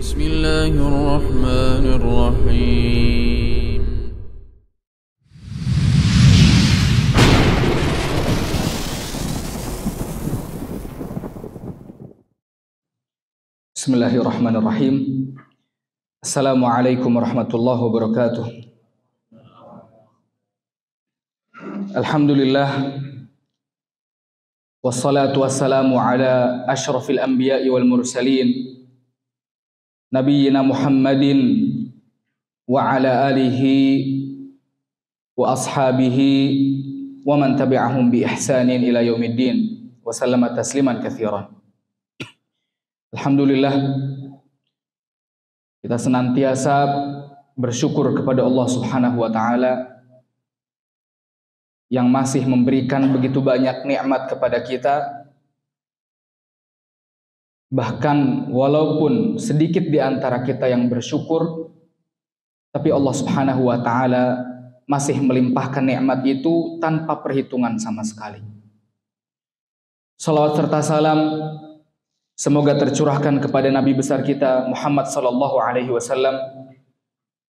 بسم الله الرحمن الرحيم Bismillahirrahmanirrahim. Assalamualaikum warahmatullahi wabarakatuh. Alhamdulillah, wassalatu wassalamu ala ashrafil anbiya'i wal mursalin, nabiyyina Muhammadin wa ala alihi wa ashabihi wa man tabi'ahum bi ihsanin ila yaumiddin wa sallama tasliman katsiran. Alhamdulillah, kita senantiasa bersyukur kepada Allah Subhanahu wa taala yang masih memberikan begitu banyak nikmat kepada kita. Bahkan walaupun sedikit di antara kita yang bersyukur, tapi Allah Subhanahu wa taala masih melimpahkan nikmat itu tanpa perhitungan sama sekali. Salawat serta salam semoga tercurahkan kepada Nabi besar kita Muhammad sallallahu alaihi wasallam,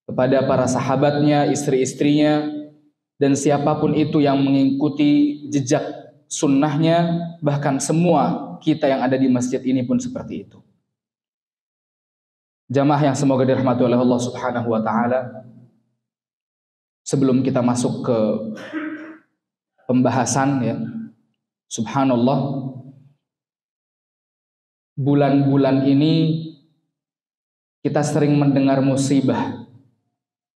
kepada para sahabatnya, istri-istrinya, dan siapapun itu yang mengikuti jejak sunnahnya, bahkan semua kita yang ada di masjid ini pun seperti itu. Jamaah yang semoga dirahmati oleh Allah Subhanahu wa taala, sebelum kita masuk ke pembahasan ya, subhanallah, bulan-bulan ini kita sering mendengar musibah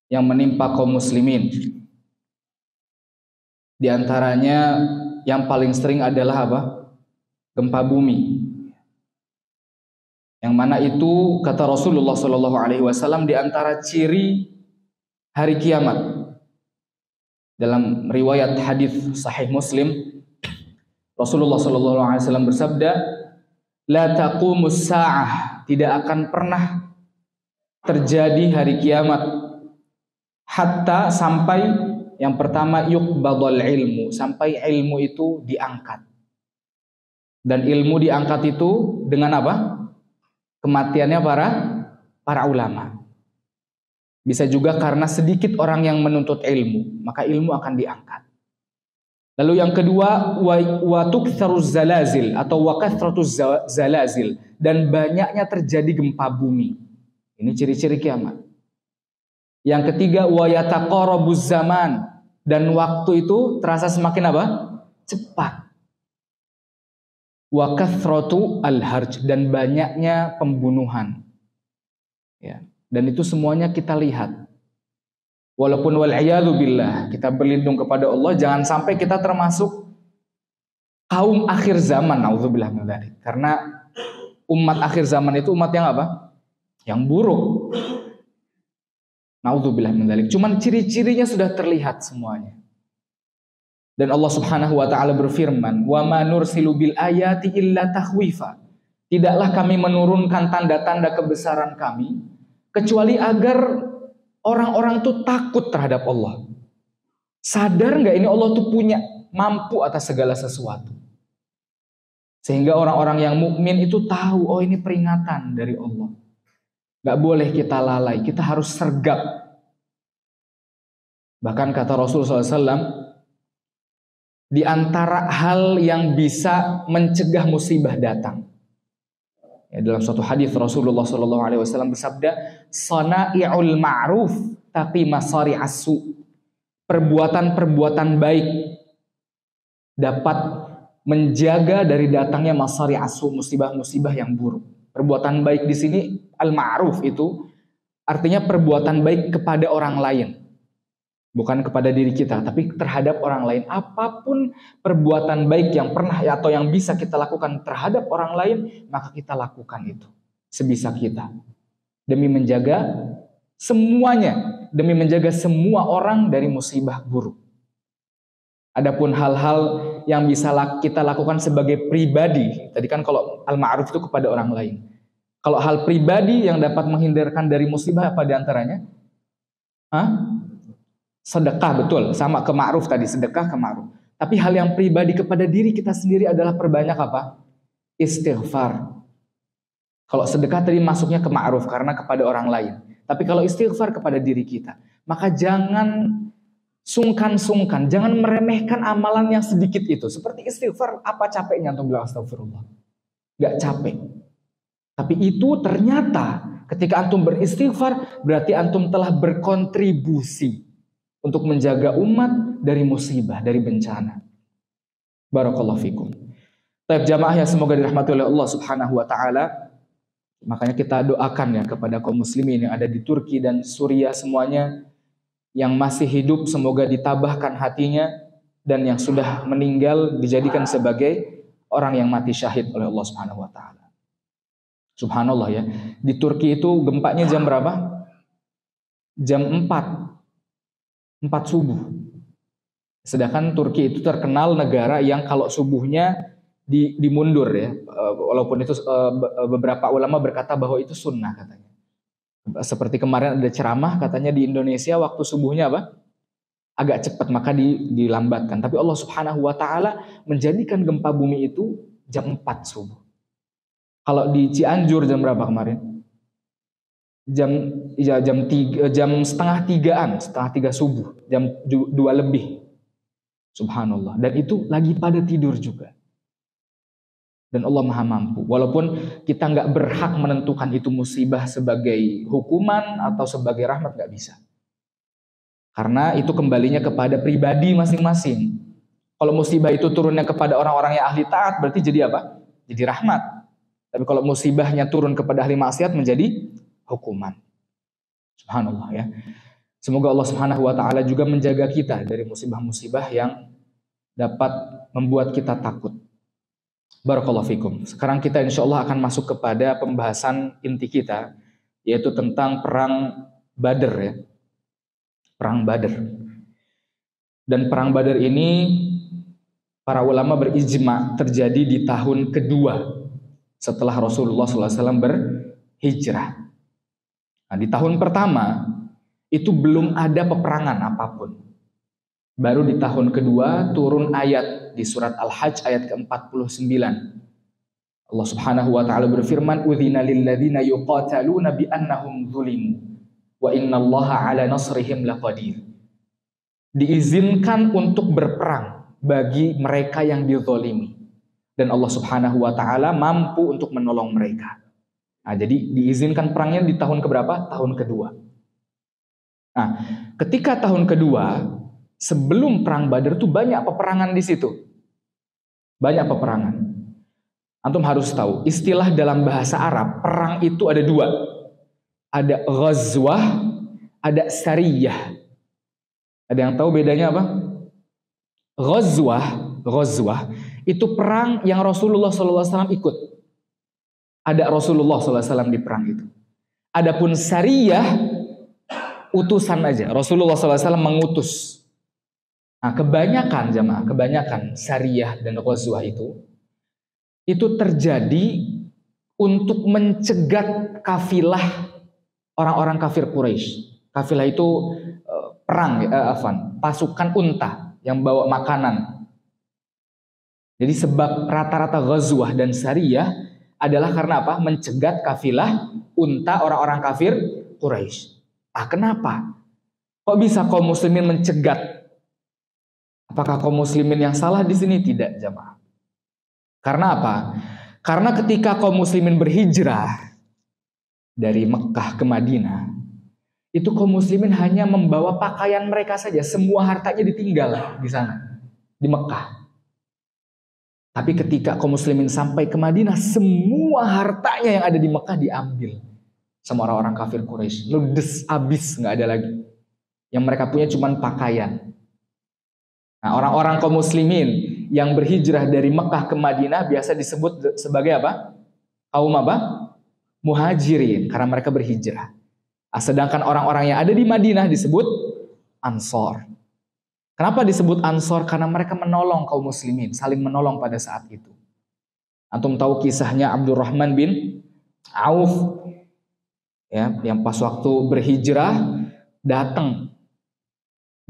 yang menimpa kaum muslimin. Di antaranya yang paling sering adalah apa? Gempa bumi. Yang mana itu kata Rasulullah SAW di antara ciri hari kiamat. Dalam riwayat hadis Sahih Muslim, Rasulullah SAW bersabda, la taqumus sa'ah, tidak akan pernah terjadi hari kiamat hatta sampai yang pertama yuqbadul ilmu, sampai ilmu itu diangkat. Dan ilmu diangkat itu dengan apa? Kematiannya para ulama. Bisa juga karena sedikit orang yang menuntut ilmu, maka ilmu akan diangkat. Lalu yang kedua, wa tuktsaruz zalazil atau wa kathratuz zalazil, dan banyaknya terjadi gempa bumi. Ini ciri-ciri kiamat. Yang ketiga, wa yataqarabuz zaman, dan waktu itu terasa semakin apa? Cepat. Wa kathratu al-harj, dan banyaknya pembunuhan. Ya, dan itu semuanya kita lihat. Walaupun wal'iyadu billah, kita berlindung kepada Allah, jangan sampai kita termasuk kaum akhir zaman, naudzubillah min dzalik. Karena umat akhir zaman itu umat yang apa? Yang buruk. Naudzubillah min dzalik. Cuman ciri-cirinya sudah terlihat semuanya. Dan Allah Subhanahu wa taala berfirman, "Wa ma nursilu bil ayati illa takhwifa." Tidaklah kami menurunkan tanda-tanda kebesaran kami kecuali agar orang-orang tuh takut terhadap Allah. Sadar nggak ini Allah tuh punya mampu atas segala sesuatu. Sehingga orang-orang yang mukmin itu tahu, oh ini peringatan dari Allah. Nggak boleh kita lalai, kita harus sergap. Bahkan kata Rasulullah SAW, di antara hal yang bisa mencegah musibah datang. Ya, dalam suatu hadis Rasulullah SAW bersabda, "Sana'i'ul ma'ruf taqi masari'as su." Perbuatan-perbuatan baik dapat menjaga dari datangnya masari'as su, musibah-musibah yang buruk. Perbuatan baik di sini al-ma'ruf itu artinya perbuatan baik kepada orang lain. Bukan kepada diri kita, tapi terhadap orang lain. Apapun perbuatan baik yang pernah atau yang bisa kita lakukan terhadap orang lain, maka kita lakukan itu sebisa kita. Demi menjaga semuanya, demi menjaga semua orang dari musibah buruk. Adapun hal-hal yang bisa kita lakukan sebagai pribadi, tadi kan kalau al-ma'ruf itu kepada orang lain. Kalau hal pribadi yang dapat menghindarkan dari musibah apa diantaranya? Sedekah, betul, sama ke ma'ruf tadi, sedekah ke ma'ruf. Tapi hal yang pribadi kepada diri kita sendiri adalah perbanyak apa? Istighfar. Kalau sedekah tadi masuknya ke ma'ruf karena kepada orang lain. Tapi kalau istighfar kepada diri kita, maka jangan sungkan-sungkan, jangan meremehkan amalan yang sedikit itu. Seperti istighfar, apa capeknya untuk bilang astagfirullah? Gak capek. Tapi itu ternyata ketika antum beristighfar, berarti antum telah berkontribusi untuk menjaga umat dari musibah, dari bencana. Barakallahu fikum. Taib jamaah yang semoga dirahmati oleh Allah Subhanahu wa taala. Makanya kita doakan ya kepada kaum muslimin yang ada di Turki dan Suriah semuanya, yang masih hidup semoga ditabahkan hatinya, dan yang sudah meninggal dijadikan sebagai orang yang mati syahid oleh Allah Subhanahu wa taala. Subhanallah ya. Di Turki itu gempanya jam berapa? Jam 4 subuh. Sedangkan Turki itu terkenal negara yang kalau subuhnya dimundur ya. Walaupun itu beberapa ulama berkata bahwa itu sunnah katanya. Seperti kemarin ada ceramah katanya di Indonesia waktu subuhnya apa? Agak cepat maka dilambatkan. Tapi Allah Subhanahu wa taala menjadikan gempa bumi itu jam 4 subuh. Kalau di Cianjur jam berapa kemarin? Jam setengah 3 subuh, jam 2 lebih. Subhanallah. Dan itu lagi pada tidur juga. Dan Allah Maha Mampu. Walaupun kita nggak berhak menentukan itu musibah sebagai hukuman atau sebagai rahmat, nggak bisa. Karena itu kembalinya kepada pribadi masing-masing. Kalau musibah itu turunnya kepada orang-orang yang ahli taat, berarti jadi apa? Jadi rahmat. Tapi kalau musibahnya turun kepada ahli maksiat menjadi hukuman. Subhanallah ya. Semoga Allah Subhanahu wa taala juga menjaga kita dari musibah-musibah yang dapat membuat kita takut. Barakallahu fikum. Sekarang kita insya Allah akan masuk kepada pembahasan inti kita, yaitu tentang perang Badar ya. Perang Badar. Dan perang Badar ini para ulama berijma terjadi di tahun kedua setelah Rasulullah SAW berhijrah. Nah, di tahun pertama itu belum ada peperangan apapun. Baru di tahun kedua turun ayat di surat Al-Hajj ayat ke-49. Allah Subhanahu wa taala berfirman, "Udzina lil ladzina yuqataluna bi annahum zulimu wa innallaha 'ala nasrihim laqadir." Diizinkan untuk berperang bagi mereka yang dizalimi. Dan Allah Subhanahu wa taala mampu untuk menolong mereka. Nah, jadi diizinkan perangnya di tahun keberapa? Tahun kedua. Nah, ketika tahun kedua, sebelum perang Badar tuh banyak peperangan di situ. Banyak peperangan. Antum harus tahu, istilah dalam bahasa Arab, perang itu ada dua. Ada ghazwah, ada sariyah. Ada yang tahu bedanya apa? Ghazwah itu perang yang Rasulullah SAW ikut. Ada Rasulullah SAW di perang itu. Adapun sariyah, utusan aja. Rasulullah SAW mengutus. Nah, kebanyakan sariyah dan ghazwah itu terjadi untuk mencegat kafilah orang-orang kafir Quraisy. Kafilah itu pasukan unta yang bawa makanan. Jadi sebab rata-rata ghazwah dan sariyah adalah karena apa? Mencegat kafilah unta orang-orang kafir Quraisy. Ah, kenapa? Kok bisa kaum muslimin mencegat? Apakah kaum muslimin yang salah di sini? Tidak, jamaah. Karena apa? Karena ketika kaum muslimin berhijrah dari Mekah ke Madinah, itu kaum muslimin hanya membawa pakaian mereka saja, semua hartanya ditinggal di sana, di Mekah. Tapi ketika kaum muslimin sampai ke Madinah, semua hartanya yang ada di Mekah diambil sama orang-orang kafir Quraisy. Ludes, habis, nggak ada lagi. Yang mereka punya cuma pakaian. Nah, orang-orang kaum muslimin yang berhijrah dari Mekah ke Madinah biasa disebut sebagai apa? Kaum apa? Muhajirin, karena mereka berhijrah. Sedangkan orang-orang yang ada di Madinah disebut Ansor. Kenapa disebut Ansor? Karena mereka menolong kaum muslimin, saling menolong pada saat itu. Antum tahu kisahnya Abdurrahman bin Auf, ya, yang pas waktu berhijrah datang,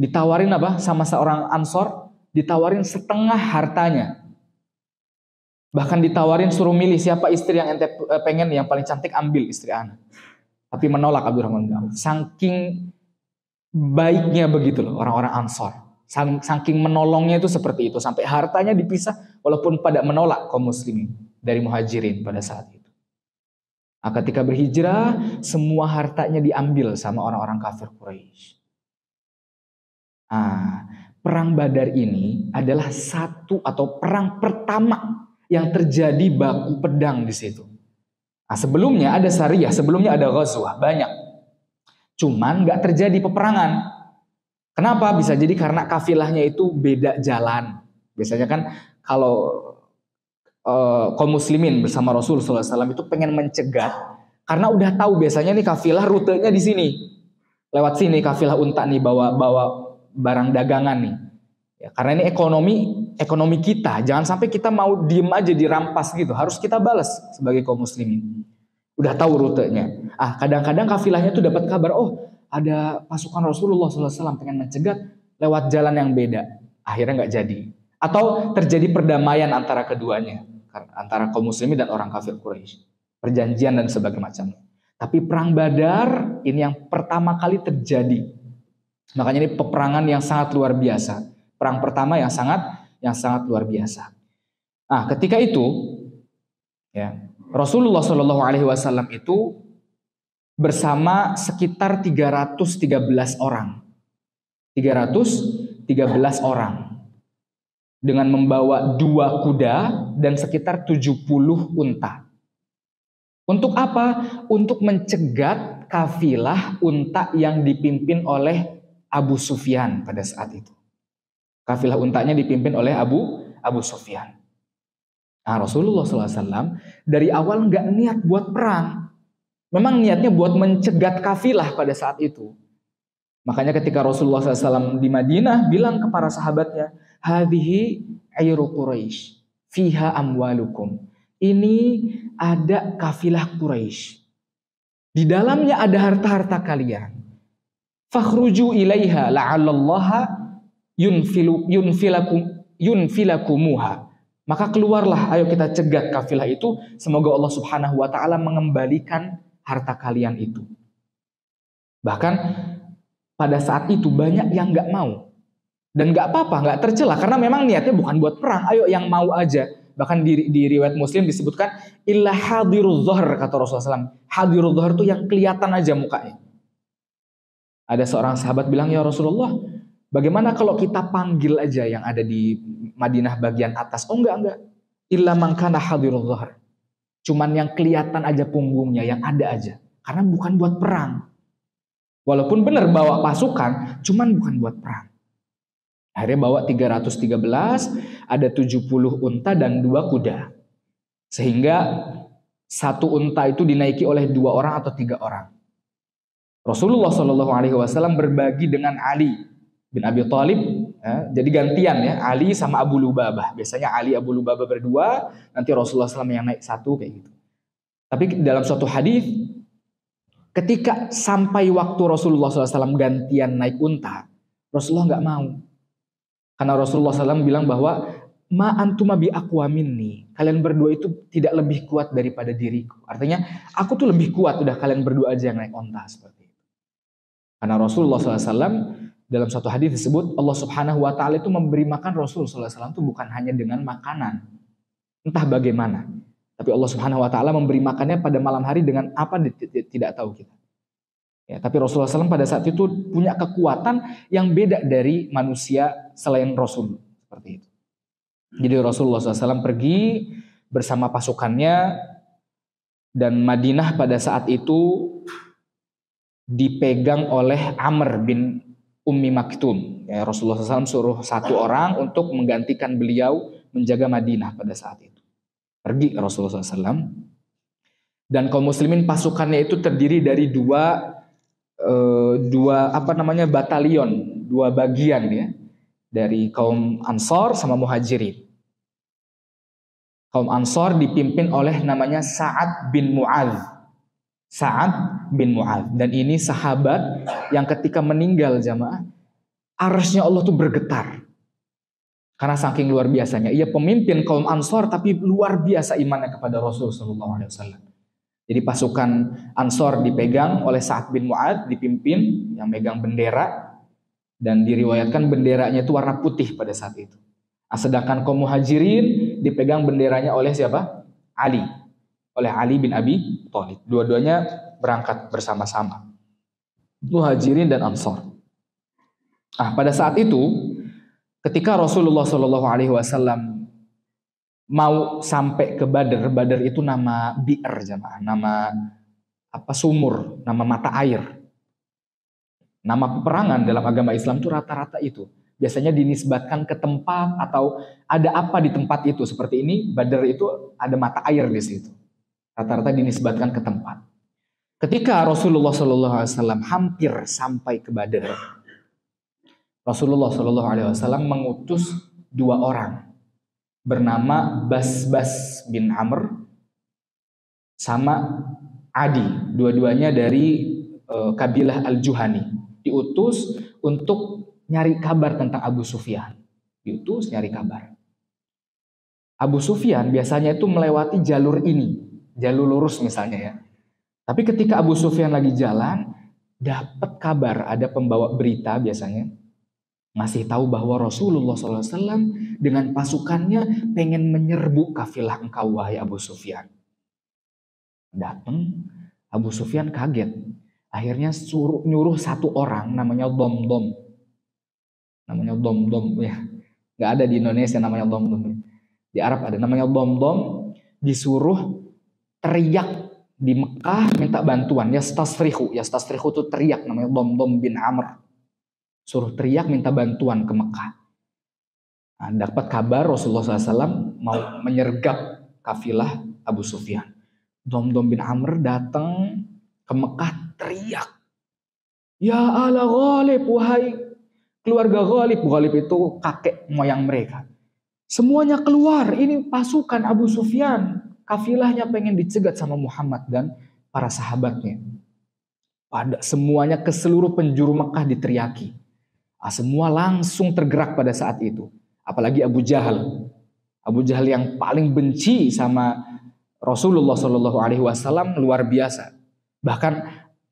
ditawarin apa? Sama seorang Ansor, ditawarin setengah hartanya. Bahkan ditawarin suruh milih siapa istri yang ente pengen, yang paling cantik ambil istri ana. Tapi menolak Abdurrahman bin Auf. Saking baiknya begitu loh orang-orang Ansor. Saking menolongnya itu seperti itu. Sampai hartanya dipisah walaupun pada menolak kaum muslimin dari muhajirin pada saat itu. Nah, ketika berhijrah, semua hartanya diambil sama orang-orang kafir Quraisy. Nah, perang Badar ini adalah satu atau perang pertama yang terjadi baku pedang di situ. Nah, sebelumnya ada Sariyah, sebelumnya ada Ghazwah, banyak. Cuman nggak terjadi peperangan. Kenapa? Bisa jadi karena kafilahnya itu beda jalan. Biasanya kan kalau kaum muslimin bersama Rasulullah SAW itu pengen mencegat, karena udah tahu biasanya nih kafilah rutenya di sini, lewat sini kafilah unta nih bawa barang dagangan nih. Ya, karena ini ekonomi kita, jangan sampai kita mau diem aja dirampas gitu, harus kita balas sebagai kaum muslimin. Udah tahu rutenya. Kadang-kadang kafilahnya tuh dapat kabar, oh ada pasukan Rasulullah SAW pengen mencegat lewat jalan yang beda, akhirnya nggak jadi. Atau terjadi perdamaian antara keduanya, antara kaum muslimin dan orang kafir Quraisy, perjanjian dan sebagainya macamnya. Tapi perang Badar ini yang pertama kali terjadi. Makanya ini peperangan yang sangat luar biasa. Perang pertama yang sangat luar biasa. Nah, ketika itu ya, Rasulullah SAW itu bersama sekitar 313 orang. 313 orang. Dengan membawa 2 kuda dan sekitar 70 unta. Untuk apa? Untuk mencegat kafilah unta yang dipimpin oleh Abu Sufyan pada saat itu. Kafilah untanya dipimpin oleh Abu Sufyan. Nah, Rasulullah SAW dari awal nggak niat buat perang. Memang niatnya buat mencegat kafilah pada saat itu. Makanya ketika Rasulullah SAW di Madinah bilang ke para sahabatnya, hadhihi ayru Quraisy, fiha amwalukum. Ini ada kafilah Quraisy. Di dalamnya ada harta-harta kalian. Fakhruju ilaiha la'allallaha yunfilakumuha. Maka keluarlah, ayo kita cegat kafilah itu, semoga Allah Subhanahu wa taala mengembalikan harta kalian itu. Bahkan pada saat itu banyak yang nggak mau. Dan nggak apa-apa, nggak tercela karena memang niatnya bukan buat perang. Ayo yang mau aja. Bahkan di riwayat Muslim disebutkan illa hadirul dhahr, kata Rasulullah SAW. Hadirul dhahr itu yang kelihatan aja mukanya. Ada seorang sahabat bilang, ya Rasulullah, bagaimana kalau kita panggil aja yang ada di Madinah bagian atas? Oh enggak. Illa man kana hadirul dhahr. Cuman yang kelihatan aja punggungnya, yang ada aja. Karena bukan buat perang. Walaupun benar bawa pasukan, cuman bukan buat perang. Akhirnya bawa 313, ada 70 unta dan 2 kuda. Sehingga 1 unta itu dinaiki oleh 2 orang atau 3 orang. Rasulullah SAW berbagi dengan Ali bin Abi Thalib. Ya, jadi gantian ya, Ali sama Abu Lubabah. Biasanya Ali Abu Lubabah berdua, nanti Rasulullah SAW yang naik 1 kayak gitu. Tapi dalam suatu hadis, ketika sampai waktu Rasulullah SAW gantian naik unta, Rasulullah nggak mau. Karena Rasulullah SAW bilang bahwa ma antuma bi aqwa minni. Kalian berdua itu tidak lebih kuat daripada diriku. Artinya aku tuh lebih kuat, udah kalian berdua aja yang naik unta seperti itu. Karena Rasulullah SAW dalam satu hadis disebut Allah Subhanahu wa taala itu memberi makan Rasulullah SAW itu bukan hanya dengan makanan. Entah bagaimana. Tapi Allah Subhanahu wa taala memberi makannya pada malam hari dengan apa tidak tahu kita. Ya, tapi Rasulullah SAW pada saat itu punya kekuatan yang beda dari manusia selain Rasul seperti itu. Jadi Rasulullah SAW pergi bersama pasukannya dan Madinah pada saat itu dipegang oleh Amr bin Ummi Maktum. Ya, Rasulullah SAW suruh 1 orang untuk menggantikan beliau menjaga Madinah pada saat itu. Pergi Rasulullah SAW. Dan kaum muslimin pasukannya itu terdiri dari dua batalion, 2 bagian ya, dari kaum Ansor sama Muhajirin. Kaum Ansor dipimpin oleh namanya Sa'ad bin Mu'adz. Sa'ad bin Mu'adz, dan ini sahabat yang ketika meninggal jamaah, arsy-Nya Allah tuh bergetar. Karena saking luar biasanya, ia pemimpin kaum Ansor tapi luar biasa imannya kepada Rasul sallallahu alaihi wasallam. Jadi pasukan Ansor dipegang oleh Sa'ad bin Mu'adz, dipimpin yang megang bendera, dan diriwayatkan benderanya itu warna putih pada saat itu. Sedangkan kaum Muhajirin dipegang benderanya oleh siapa? Ali. Oleh Ali bin Abi Thalib. Dua-duanya berangkat bersama-sama. Muhajirin dan Ansor. Pada saat itu ketika Rasulullah Shallallahu Alaihi Wasallam mau sampai ke Badar, Badar itu nama bi'r jamaah, nama sumur, nama mata air. Nama peperangan dalam agama Islam itu rata-rata itu. Biasanya dinisbatkan ke tempat atau ada apa di tempat itu. Seperti ini, Badar itu ada mata air di situ. Rata-rata dinisbatkan ke tempat. Ketika Rasulullah Shallallahu Alaihi Wasallam hampir sampai ke Badar, Rasulullah Shallallahu Alaihi Wasallam mengutus 2 orang bernama Bas bin Amr sama Adi, dua-duanya dari kabilah Al-Juhani, diutus untuk nyari kabar tentang Abu Sufyan. Diutus nyari kabar. Abu Sufyan biasanya itu melewati jalur ini, jalur lurus misalnya ya. Tapi ketika Abu Sufyan lagi jalan, dapat kabar, ada pembawa berita biasanya ngasih tahu bahwa Rasulullah SAW dengan pasukannya pengen menyerbu kafilah engkau wahai Abu Sufyan. Datang, Abu Sufyan kaget. Akhirnya nyuruh 1 orang namanya Dom-Dom. Namanya Dom-Dom ya. Gak ada di Indonesia namanya Dom-Dom. Di Arab ada namanya Dom-Dom. Disuruh teriak di Mekah minta bantuan. Yastasrihu itu teriak, namanya Dom-Dom bin Amr. Suruh teriak minta bantuan ke Mekah. Dapat kabar Rasulullah SAW mau menyergap kafilah Abu Sufyan. Dom-Dom bin Amr datang ke Mekah teriak, ya ala Ghalib, wahai keluarga Ghalib. Ghalib itu kakek moyang mereka. Semuanya keluar, ini pasukan Abu Sufyan. Kafilahnya pengen dicegat sama Muhammad dan para sahabatnya. Pada semuanya ke seluruh penjuru Mekah diteriaki. Semua langsung tergerak pada saat itu. Apalagi Abu Jahal. Abu Jahal yang paling benci sama Rasulullah Shallallahu Alaihi Wasallam luar biasa. Bahkan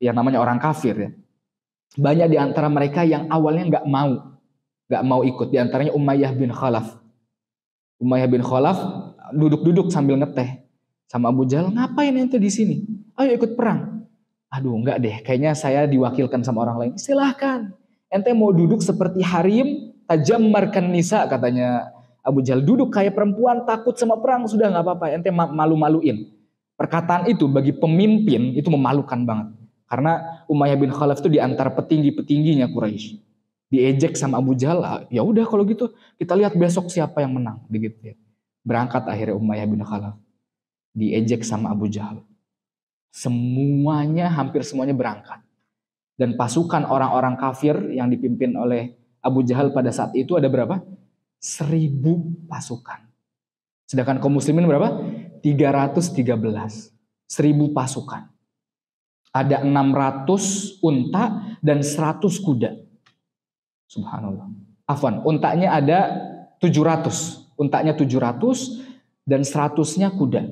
yang namanya orang kafir ya. Banyak di antara mereka yang awalnya nggak mau ikut. Di antaranya Umayyah bin Khalaf. Umayyah bin Khalaf duduk-duduk sambil ngeteh sama Abu Jahal. Ngapain ente di sini? Ayo ikut perang. Aduh enggak deh. Kayaknya saya diwakilkan sama orang lain. Silahkan. Ente mau duduk seperti harim, tajammarkan nisa, katanya Abu Jahal. Duduk kayak perempuan, takut sama perang, sudah nggak apa-apa. Ente malu-maluin. Perkataan itu bagi pemimpin itu memalukan banget. Karena Umayyah bin Khalaf itu di antara petinggi-petingginya Quraisy. Diejek sama Abu Jahal. Ya udah kalau gitu kita lihat besok siapa yang menang. Begitu ya. Berangkat akhirnya Umayyah bin Khalaf. Diejek sama Abu Jahal. Hampir semuanya berangkat. Dan pasukan orang-orang kafir yang dipimpin oleh Abu Jahal pada saat itu ada berapa? 1.000 pasukan. Sedangkan kaum muslimin berapa? 313. 1.000 pasukan. Ada 600 unta dan 100 kuda. Subhanallah. Afwan, untanya ada 700. Untanya 700 dan 100-nya kuda.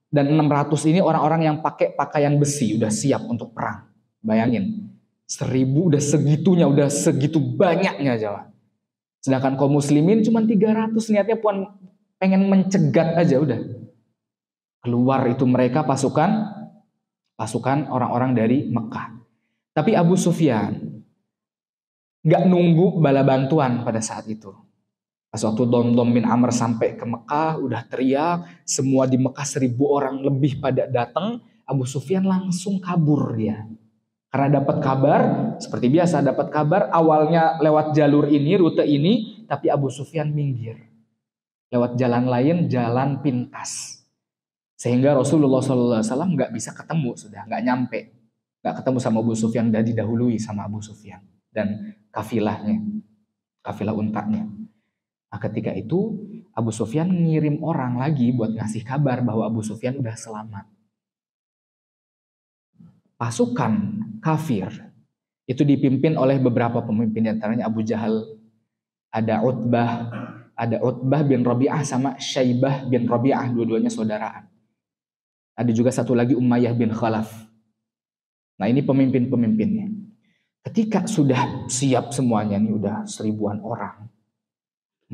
Dan 600 ini orang-orang yang pakai pakaian besi, udah siap untuk perang. Bayangin. 1.000 udah segitunya, udah segitu banyaknya aja. Sedangkan kaum muslimin cuma 300, niatnya pengen mencegat aja udah. Keluar itu mereka pasukan orang-orang dari Mekah. Tapi Abu Sufyan gak nunggu bala bantuan pada saat itu. Pas waktu Dom-Dom bin Amr sampai ke Mekah, udah teriak, semua di Mekah 1.000 orang lebih pada datang, Abu Sufyan langsung kabur dia. Karena dapat kabar, seperti biasa dapat kabar awalnya lewat jalur ini, rute ini, tapi Abu Sufyan minggir. Lewat jalan lain, jalan pintas. Sehingga Rasulullah SAW nggak bisa ketemu, sudah nggak nyampe. Nggak ketemu sama Abu Sufyan, dan didahului sama Abu Sufyan. Dan kafilahnya, kafilah untanya. Nah ketika itu, Abu Sufyan ngirim orang lagi buat ngasih kabar bahwa Abu Sufyan udah selamat. Pasukan kafir itu dipimpin oleh beberapa pemimpin, antaranya Abu Jahal, ada Utbah, Ada Utbah bin Rabi'ah sama Syaibah bin Rabi'ah, dua-duanya saudaraan. Ada juga satu lagi Umayyah bin Khalaf. Nah, ini pemimpin-pemimpinnya. Ketika sudah siap semuanya nih, udah 1000-an orang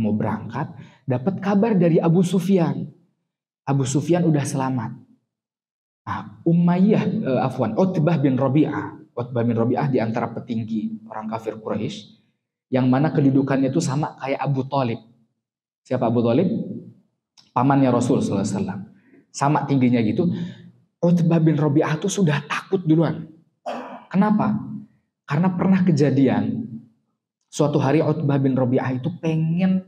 mau berangkat, dapat kabar dari Abu Sufyan. Abu Sufyan udah selamat. Nah, Utbah bin Rabi'ah. Utbah bin Rabi'ah di antara petinggi orang kafir Quraisy, yang mana kedudukannya itu sama kayak Abu Thalib. Siapa Abu Thalib? Pamannya Rasul SAW. Sama tingginya gitu. Utbah bin Rabi'ah itu sudah takut duluan. Kenapa? Karena pernah kejadian suatu hari Utbah bin Rabi'ah itu pengen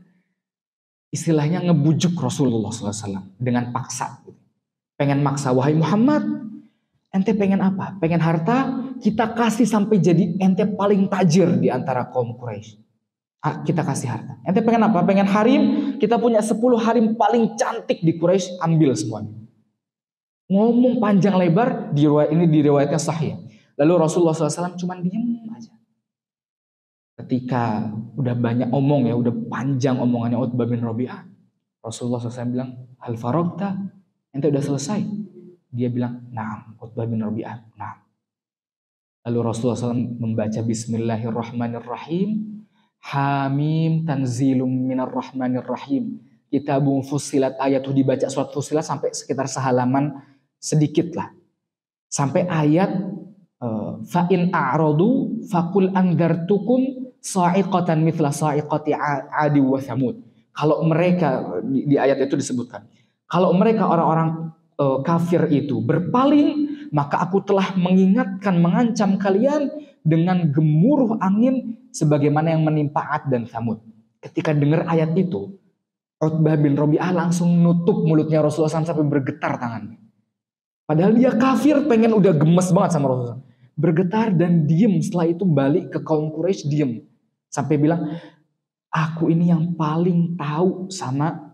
istilahnya ngebujuk Rasulullah SAW dengan paksa. Pengen maksa, wahai Muhammad, ente pengen apa? Pengen harta? Kita kasih sampai jadi ente paling tajir di antara kaum Quraisy. Kita kasih harta. Ente pengen apa? Pengen harim? Kita punya 10 harim paling cantik di Quraisy, ambil semuanya. Ngomong panjang lebar, ini di riwayatnya sahih. Lalu Rasulullah SAW cuma diem aja. Ketika udah banyak omong ya, udah panjang omongannya Utbah bin Rabi'ah, Rasulullah SAW bilang, hal faragta? Ente udah selesai? Dia bilang, na'am. Utbah bin Rabi'ah, na'am. Lalu Rasulullah SAW membaca Bismillahirrahmanirrahim. Hamim tanzilum minar rahmanir rahim. Kitabun fussilat, ayat itu dibaca surat Fussilat sampai sekitar sehalaman sedikit lah. Sampai ayat fa in a'radu faqul andartukum sa'iqatan mithla sa'iqati 'adi wa thamud. Kalau mereka di ayat itu disebutkan, kalau mereka orang-orang kafir itu berpaling, maka aku telah mengingatkan, mengancam kalian dengan gemuruh angin sebagaimana yang menimpa 'Ad dan Thamud. Ketika dengar ayat itu, Utbah bin Rabi'ah langsung nutup mulutnya Rasulullah SAW sampai bergetar tangannya. Padahal dia kafir, pengen udah gemes banget sama Rasulullah. Bergetar dan diem, setelah itu balik ke kaum Quraisy, diem. Sampai bilang, aku ini yang paling tahu sama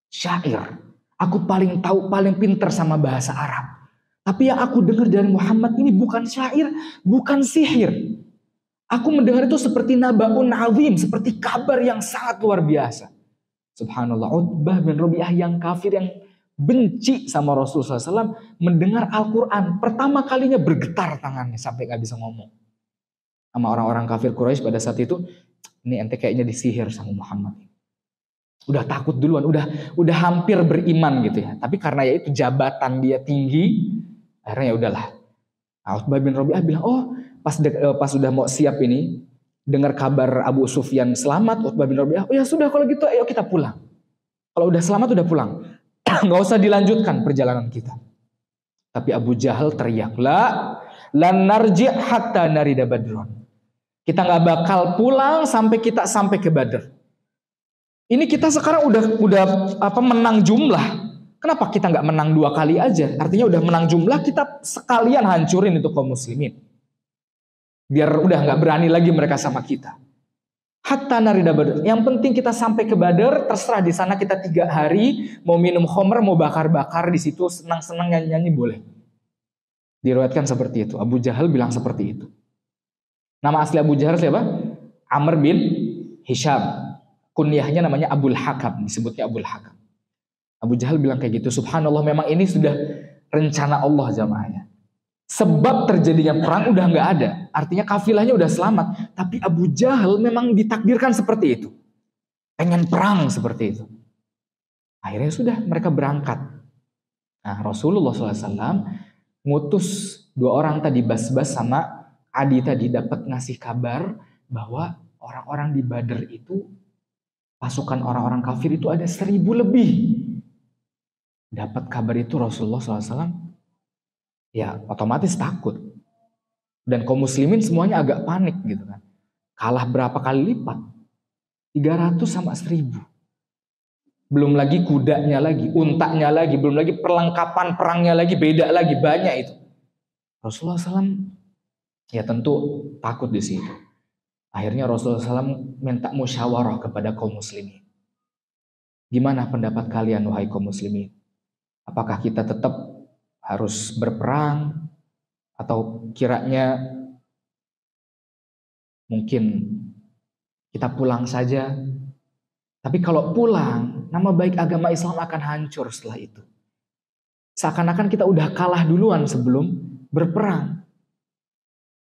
syair. Aku paling tahu, paling pinter sama bahasa Arab. Tapi yang aku dengar dari Muhammad ini bukan syair, bukan sihir. Aku mendengar itu seperti nabaun azim, seperti kabar yang sangat luar biasa. Subhanallah, Utbah bin Rabi'ah yang kafir, yang benci sama Rasulullah SAW, mendengar Al-Quran. Pertama kalinya bergetar tangannya sampai gak bisa ngomong. Sama orang-orang kafir Quraisy pada saat itu, ini ente kayaknya disihir sama Muhammad. Udah takut duluan, udah hampir beriman gitu ya. Tapi karena ya itu jabatan dia tinggi, akhirnya ya udahlah. Utbah bin Rabi'ah bilang, oh pas udah mau siap ini, dengar kabar Abu Sufyan selamat, Utbah bin Rabi'ah, oh ya sudah kalau gitu ayo kita pulang. Kalau udah selamat udah pulang. Nggak usah dilanjutkan perjalanan kita. Tapi Abu Jahal teriak, lan narji' hatta narida badron. Kita nggak bakal pulang sampai kita sampai ke Badr. Ini kita sekarang udah menang jumlah. Kenapa kita nggak menang 2 kali aja? Artinya udah menang jumlah, kita sekalian hancurin itu kaum muslimin. Biar udah nggak berani lagi mereka sama kita. Hatta narida Badr. Yang penting kita sampai ke Badr, terserah di sana kita 3 hari, mau minum khamr, mau bakar-bakar di situ, senang-senang nyanyi-nyanyi boleh. Diriwayatkan seperti itu. Abu Jahal bilang seperti itu. Nama asli Abu Jahal siapa? Amr bin Hisham. Kunyahnya namanya Abul Hakam, disebutnya Abul Hakam. Abu Jahal bilang kayak gitu. Subhanallah, memang ini sudah rencana Allah jamaahnya. Sebab terjadinya perang udah nggak ada. Artinya kafilahnya udah selamat. Tapi Abu Jahal memang ditakdirkan seperti itu. Pengen perang seperti itu. Akhirnya sudah mereka berangkat. Nah, Rasulullah SAW ngutus 2 orang tadi, Basbas sama Adi tadi, dapat ngasih kabar bahwa orang-orang di Badr itu, pasukan orang-orang kafir itu ada 1000 lebih. Dapat kabar itu Rasulullah SAW, ya otomatis takut. Dan kaum muslimin semuanya agak panik gitu kan. Kalah berapa kali lipat? 300 sama 1000. Belum lagi kudanya lagi, untanya lagi, belum lagi perlengkapan perangnya lagi, beda lagi, banyak itu. Rasulullah SAW ya tentu takut di situ. Akhirnya Rasulullah SAW minta musyawarah kepada kaum muslimin. Gimana pendapat kalian wahai kaum muslimin? Apakah kita tetap harus berperang? Atau kiranya mungkin kita pulang saja? Tapi kalau pulang, nama baik agama Islam akan hancur setelah itu. Seakan-akan kita udah kalah duluan sebelum berperang.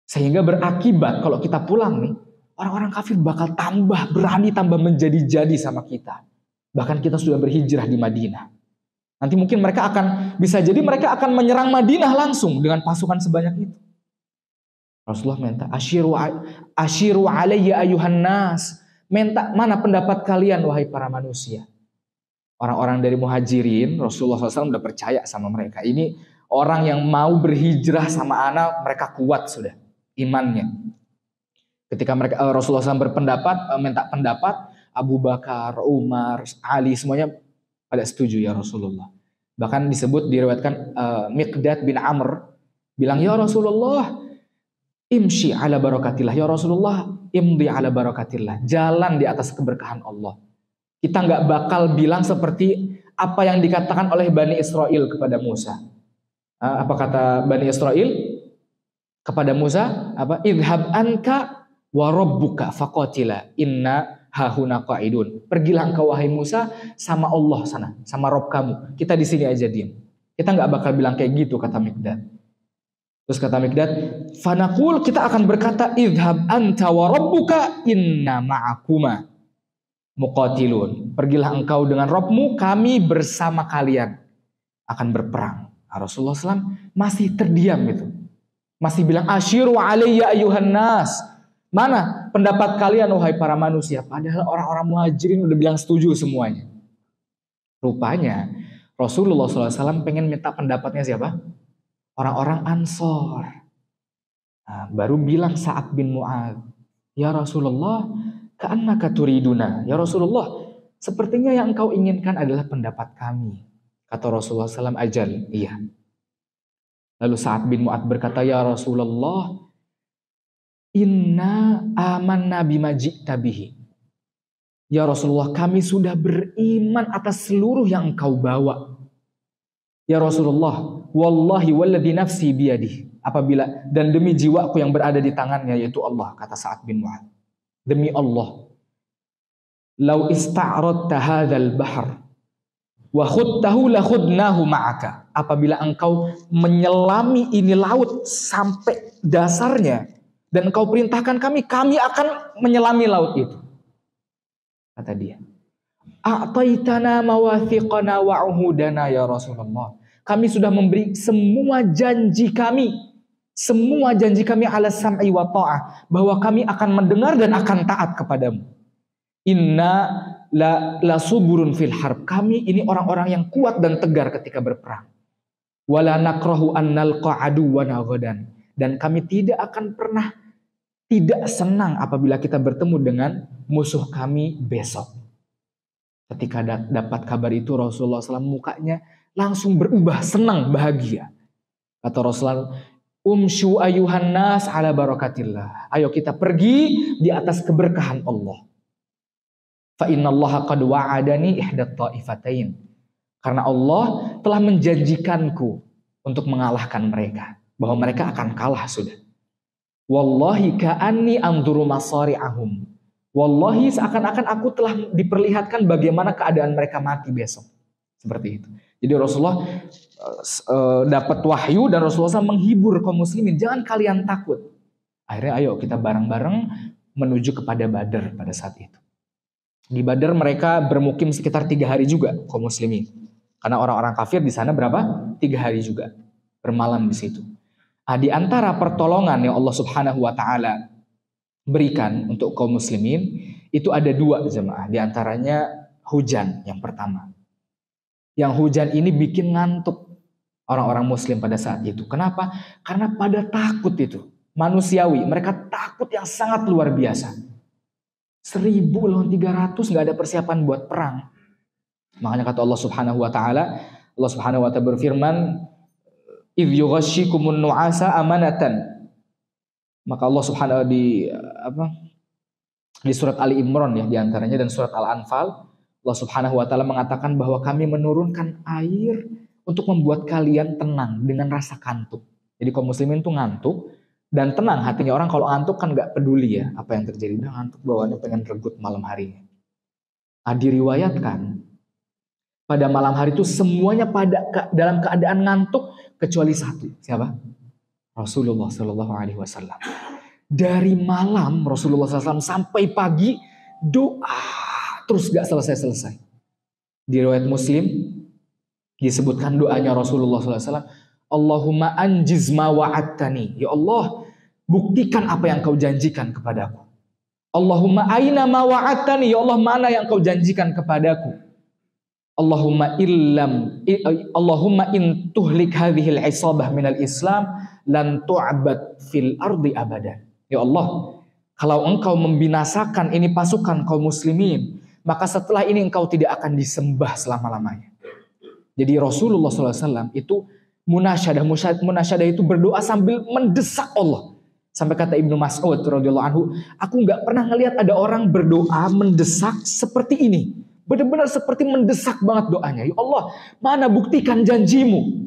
Sehingga berakibat kalau kita pulang nih, orang-orang kafir bakal tambah berani, tambah menjadi-jadi sama kita. Bahkan kita sudah berhijrah di Madinah. Nanti mungkin mereka bisa jadi mereka akan menyerang Madinah langsung dengan pasukan sebanyak itu. Rasulullah minta, asyiru alayya ayuhan nas. Minta, mana pendapat kalian wahai para manusia. Orang-orang dari muhajirin, Rasulullah SAW udah percaya sama mereka. Ini orang yang mau berhijrah sama anak, mereka kuat sudah imannya. Ketika Rasulullah SAW minta pendapat, Abu Bakar, Umar, Ali, semuanya pada setuju ya Rasulullah. Bahkan diriwayatkan Miqdad bin Amr bilang, ya Rasulullah, imshi ala barakatillah. Ya Rasulullah, imdi ala barakatillah. Jalan di atas keberkahan Allah. Kita nggak bakal bilang seperti apa yang dikatakan oleh Bani Israel kepada Musa. Apa kata Bani Israel kepada Musa? Idhab anka wa rabbuka faqatila inna hahuna qa'idun. Pergilah engkau wahai Musa sama Allah sana, sama Rob kamu. Kita di sini aja diam. Kita nggak bakal bilang kayak gitu, kata Miqdad. Terus kata Miqdad, fanaqul, kita akan berkata, idhab anta wa rabbuka inna ma'akuma muqatilun. Pergilah engkau dengan Robmu, kami bersama kalian akan berperang. Nah, Rasulullah SAW masih terdiam itu. Masih bilang, asyiru alayya ayuhan nas. Mana pendapat kalian wahai para manusia? Padahal orang-orang muhajirin udah bilang setuju semuanya. Rupanya Rasulullah SAW pengen minta pendapatnya siapa? Orang-orang Ansor. Nah, baru bilang Sa'ad bin Mu'adz, ya Rasulullah, ka'annaka turiduna. Ya Rasulullah, sepertinya yang engkau inginkan adalah pendapat kami. Kata Rasulullah SAW, ajal, iya. Lalu Sa'ad bin Mu'adz berkata, ya Rasulullah, inna amanna bima ji'ta bihi. Ya Rasulullah, kami sudah beriman atas seluruh yang engkau bawa. Ya Rasulullah, wallahi walladhi nafsi biyadih. Apabila dan demi jiwaku yang berada di tangannya, yaitu Allah, kata Sa'ad bin Mu'adz. Demi Allah, lau ista'radta hadzal bahr wa khudtahu la khudnahu ma'aka. Apabila engkau menyelami ini laut sampai dasarnya dan engkau perintahkan kami akan menyelami laut itu. Kata dia, a'taitana mawathiqana wa uhudana ya Rasulullah. Kami sudah memberi semua janji kami ala sam'i wa ta'ah, bahwa kami akan mendengar dan akan taat kepadamu. Inna la suburun fil harb. Kami ini orang-orang yang kuat dan tegar ketika berperang. Wala nakrahu an nalqa aduwana ghadan. Dan kami tidak akan pernah tidak senang apabila kita bertemu dengan musuh kami besok. Ketika dapat kabar itu, Rasulullah SAW mukanya langsung berubah, senang, bahagia. Kata Rasulullah, umsyu ayuhan nas ala barakatillah. Ayo kita pergi di atas keberkahan Allah. Fa innallaha qad wa'adani ihdat ta'ifatain. Karena Allah telah menjanjikanku untuk mengalahkan mereka. Bahwa mereka akan kalah sudah. Wallahi ka'anni anzuru masari'ahum. Wallahi seakan-akan aku telah diperlihatkan bagaimana keadaan mereka mati besok. Seperti itu. Jadi Rasulullah dapat wahyu dan Rasulullah SAW menghibur kaum muslimin. Jangan kalian takut. Akhirnya ayo kita bareng-bareng menuju kepada Badar pada saat itu. Di Badar mereka bermukim sekitar 3 hari juga kaum muslimin. Karena orang-orang kafir di sana berapa? 3 hari juga. Bermalam di situ. Nah, di antara pertolongan yang Allah Subhanahu wa Ta'ala berikan untuk kaum muslimin itu ada 2 jemaah. Di antaranya hujan yang pertama. Yang hujan ini bikin ngantuk orang-orang muslim pada saat itu. Kenapa? Karena pada takut itu. Manusiawi. Mereka takut yang sangat luar biasa. 1.000 lawan 300 gak ada persiapan buat perang. Makanya kata Allah Subhanahu wa Ta'ala, Allah Subhanahu wa Ta'ala berfirman, idh yughashshikumun nu'asa amanatan. Maka Allah Subhanahu wa Ta'ala di surat Ali Imran ya diantaranya dan surat Al-Anfal, Allah Subhanahu wa Ta'ala mengatakan bahwa kami menurunkan air untuk membuat kalian tenang dengan rasa kantuk. Jadi kaum muslimin tuh ngantuk dan tenang hatinya. Orang kalau ngantuk kan gak peduli ya apa yang terjadi. Dia ngantuk bawaannya pengen regut malam harinya. Diriwayatkan pada malam hari itu semuanya dalam keadaan ngantuk kecuali satu. Siapa? Rasulullah Shallallahu Alaihi Wasallam. Dari malam Rasulullah SAW sampai pagi doa terus gak selesai-selesai. Di riwayat Muslim disebutkan doanya Rasulullah SAW. Allahumma anjiz ma wa'adtani. Ya Allah, buktikan apa yang kau janjikan kepadaku. Allahumma aina ma wa'adtani. Ya Allah, mana yang kau janjikan kepadaku. Allahumma in tuhlik hadhil isabah minal Islam lan tu'bad fil ardi abada. Ya Allah, kalau engkau membinasakan ini pasukan kaum muslimin, maka setelah ini engkau tidak akan disembah selama-lamanya. Jadi Rasulullah SAW itu munasyadah itu berdoa sambil mendesak Allah. Sampai kata Ibnu Mas'ud radhiyallahu anhu, aku nggak pernah ngelihat ada orang berdoa mendesak seperti ini. Benar-benar seperti mendesak banget doanya. Ya Allah, mana buktikan janjimu.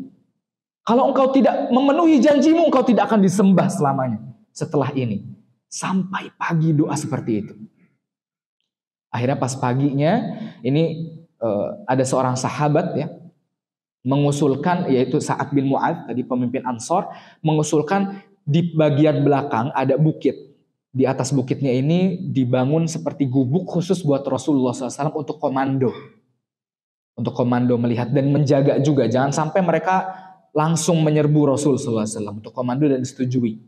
Kalau engkau tidak memenuhi janjimu, engkau tidak akan disembah selamanya. Setelah ini. Sampai pagi doa seperti itu. Akhirnya pas paginya, ini ada seorang sahabat ya, mengusulkan, yaitu Sa'ad bin Mu'adz, tadi pemimpin Ansor, mengusulkan di bagian belakang ada bukit. Di atas bukitnya ini dibangun seperti gubuk khusus buat Rasulullah SAW untuk komando. Untuk komando melihat dan menjaga juga. Jangan sampai mereka langsung menyerbu Rasul SAW. Untuk komando dan disetujui.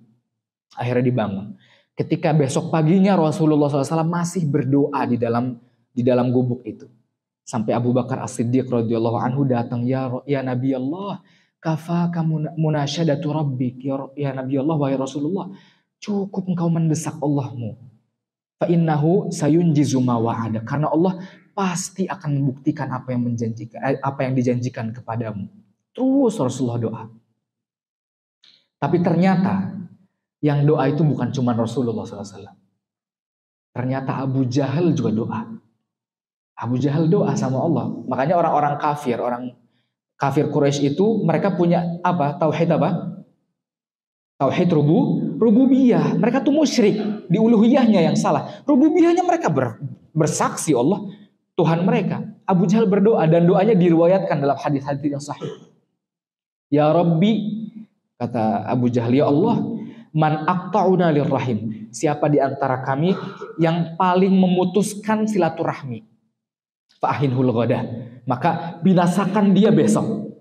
Akhirnya dibangun. Ketika besok paginya Rasulullah SAW masih berdoa di dalam gubuk itu. Sampai Abu Bakar As-Siddiq radhiyallahu anhu datang. Ya Nabi Allah, kafaka munasyadatu rabbik. Ya Nabi Allah, wahai Rasulullah, cukup engkau mendesak Allahmu. Fa innahu sayunjizu ma wa'ada. Karena Allah pasti akan membuktikan apa yang dijanjikan kepadamu. Terus Rasulullah doa. Tapi ternyata yang doa itu bukan cuma Rasulullah SAW. Ternyata Abu Jahal juga doa. Abu Jahal doa sama Allah. Makanya orang kafir Quraisy itu mereka punya apa? Tauhid apa? Tauhid rububiyah. Mereka tuh musyrik. Di uluhiyahnya yang salah. Rububiyahnya mereka bersaksi Allah Tuhan mereka. Abu Jahal berdoa dan doanya diriwayatkan dalam hadis-hadis yang sahih. Ya Rabbi, kata Abu Jahal, ya Allah, man aqta'una lirrahim. Siapa di antara kami yang paling memutuskan silaturahmi? Fa'ahinhul ghadah. Maka binasakan dia besok.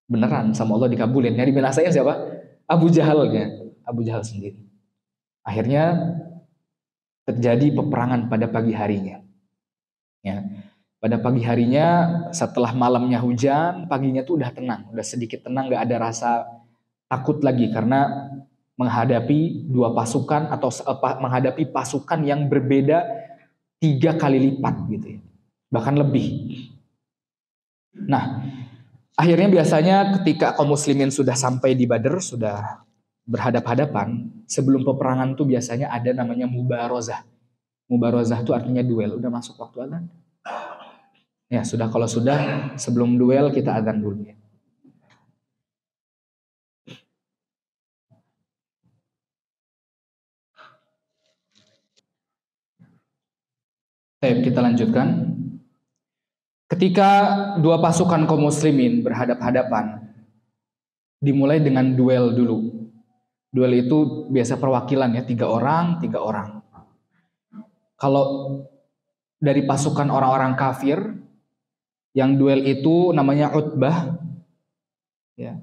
Beneran sama Allah dikabulin. Yang dibinasain siapa? Abu Jahalnya. Abu Jahal sendiri. Akhirnya terjadi peperangan pada pagi harinya. Ya. Pada pagi harinya setelah malamnya hujan, paginya tuh udah tenang. Udah sedikit tenang, gak ada rasa takut lagi. Karena menghadapi dua pasukan atau menghadapi pasukan yang berbeda 3 kali lipat gitu ya. Bahkan lebih. Nah, akhirnya biasanya ketika kaum muslimin sudah sampai di Badr, sudah berhadap-hadapan, sebelum peperangan tuh biasanya ada namanya mubarozah. Mubarozah itu artinya duel. Udah masuk waktu azan? Ya sudah, kalau sudah sebelum duel kita azan dulu ya. Baik, kita lanjutkan. Ketika dua pasukan kaum muslimin berhadap-hadapan, dimulai dengan duel dulu. Duel itu biasa perwakilan ya, 3 orang. Kalau dari pasukan orang-orang kafir, yang duel itu namanya Utbah. Ya.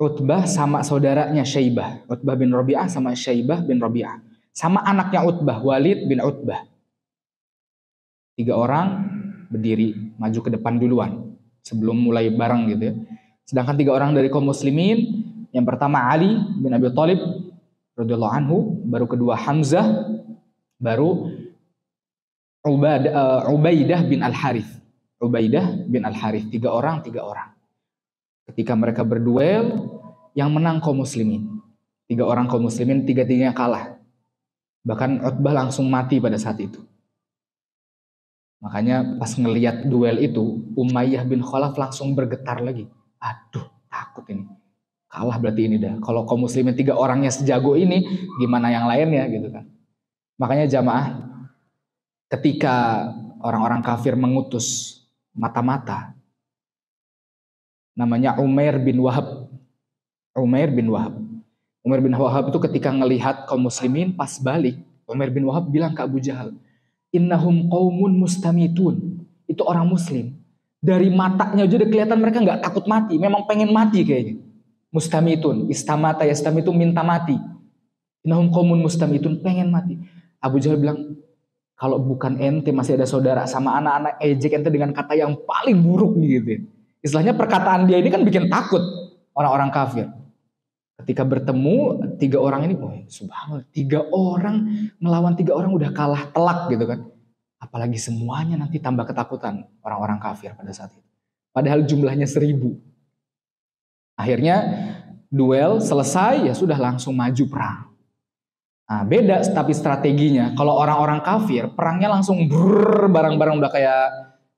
Utbah sama saudaranya Syaibah. Utbah bin Rabi'ah sama Syaibah bin Rabi'ah. Sama anaknya Utbah, Walid bin Utbah. 3 orang berdiri, maju ke depan duluan sebelum mulai bareng gitu ya. Sedangkan 3 orang dari kaum muslimin, yang pertama Ali bin Abi Thalib radhiyallahu anhu, baru kedua Hamzah, baru Ubaidah bin Al-Harith. Ubaidah bin Al-Harith, 3 orang. Ketika mereka berduel, yang menang kaum muslimin. 3 orang kaum muslimin, 3-3-nya kalah. Bahkan Utbah langsung mati pada saat itu. Makanya pas ngelihat duel itu, Umayyah bin Khalaf langsung bergetar lagi. Aduh, takut ini. Kalah berarti ini dah. Kalau kaum muslimin 3 orangnya sejago ini, gimana yang lainnya gitu kan. Makanya jamaah, ketika orang-orang kafir mengutus mata-mata. Namanya Umair bin Wahab. Umair bin Wahab. Umair bin Wahab itu ketika ngelihat kaum muslimin pas balik, Umair bin Wahab bilang ke Abu Jahal, innahum qaumun mustamitun. Itu orang muslim. Dari matanya aja udah kelihatan mereka nggak takut mati. Memang pengen mati kayaknya. Mustamitun. Istamata yastamitu minta mati. Innahum qaumun mustamitun, pengen mati. Abu Jahal bilang, kalau bukan ente masih ada saudara sama anak-anak ejek ente dengan kata yang paling buruk gitu. Istilahnya perkataan dia ini kan bikin takut orang-orang kafir. Ketika bertemu 3 orang ini, oh subhanallah, 3 orang melawan 3 orang udah kalah telak gitu kan. Apalagi semuanya nanti tambah ketakutan orang-orang kafir pada saat itu. Padahal jumlahnya 1000. Akhirnya duel selesai, ya sudah langsung maju perang. Nah, beda tapi strateginya. Kalau orang-orang kafir, perangnya langsung barang-barang udah kayak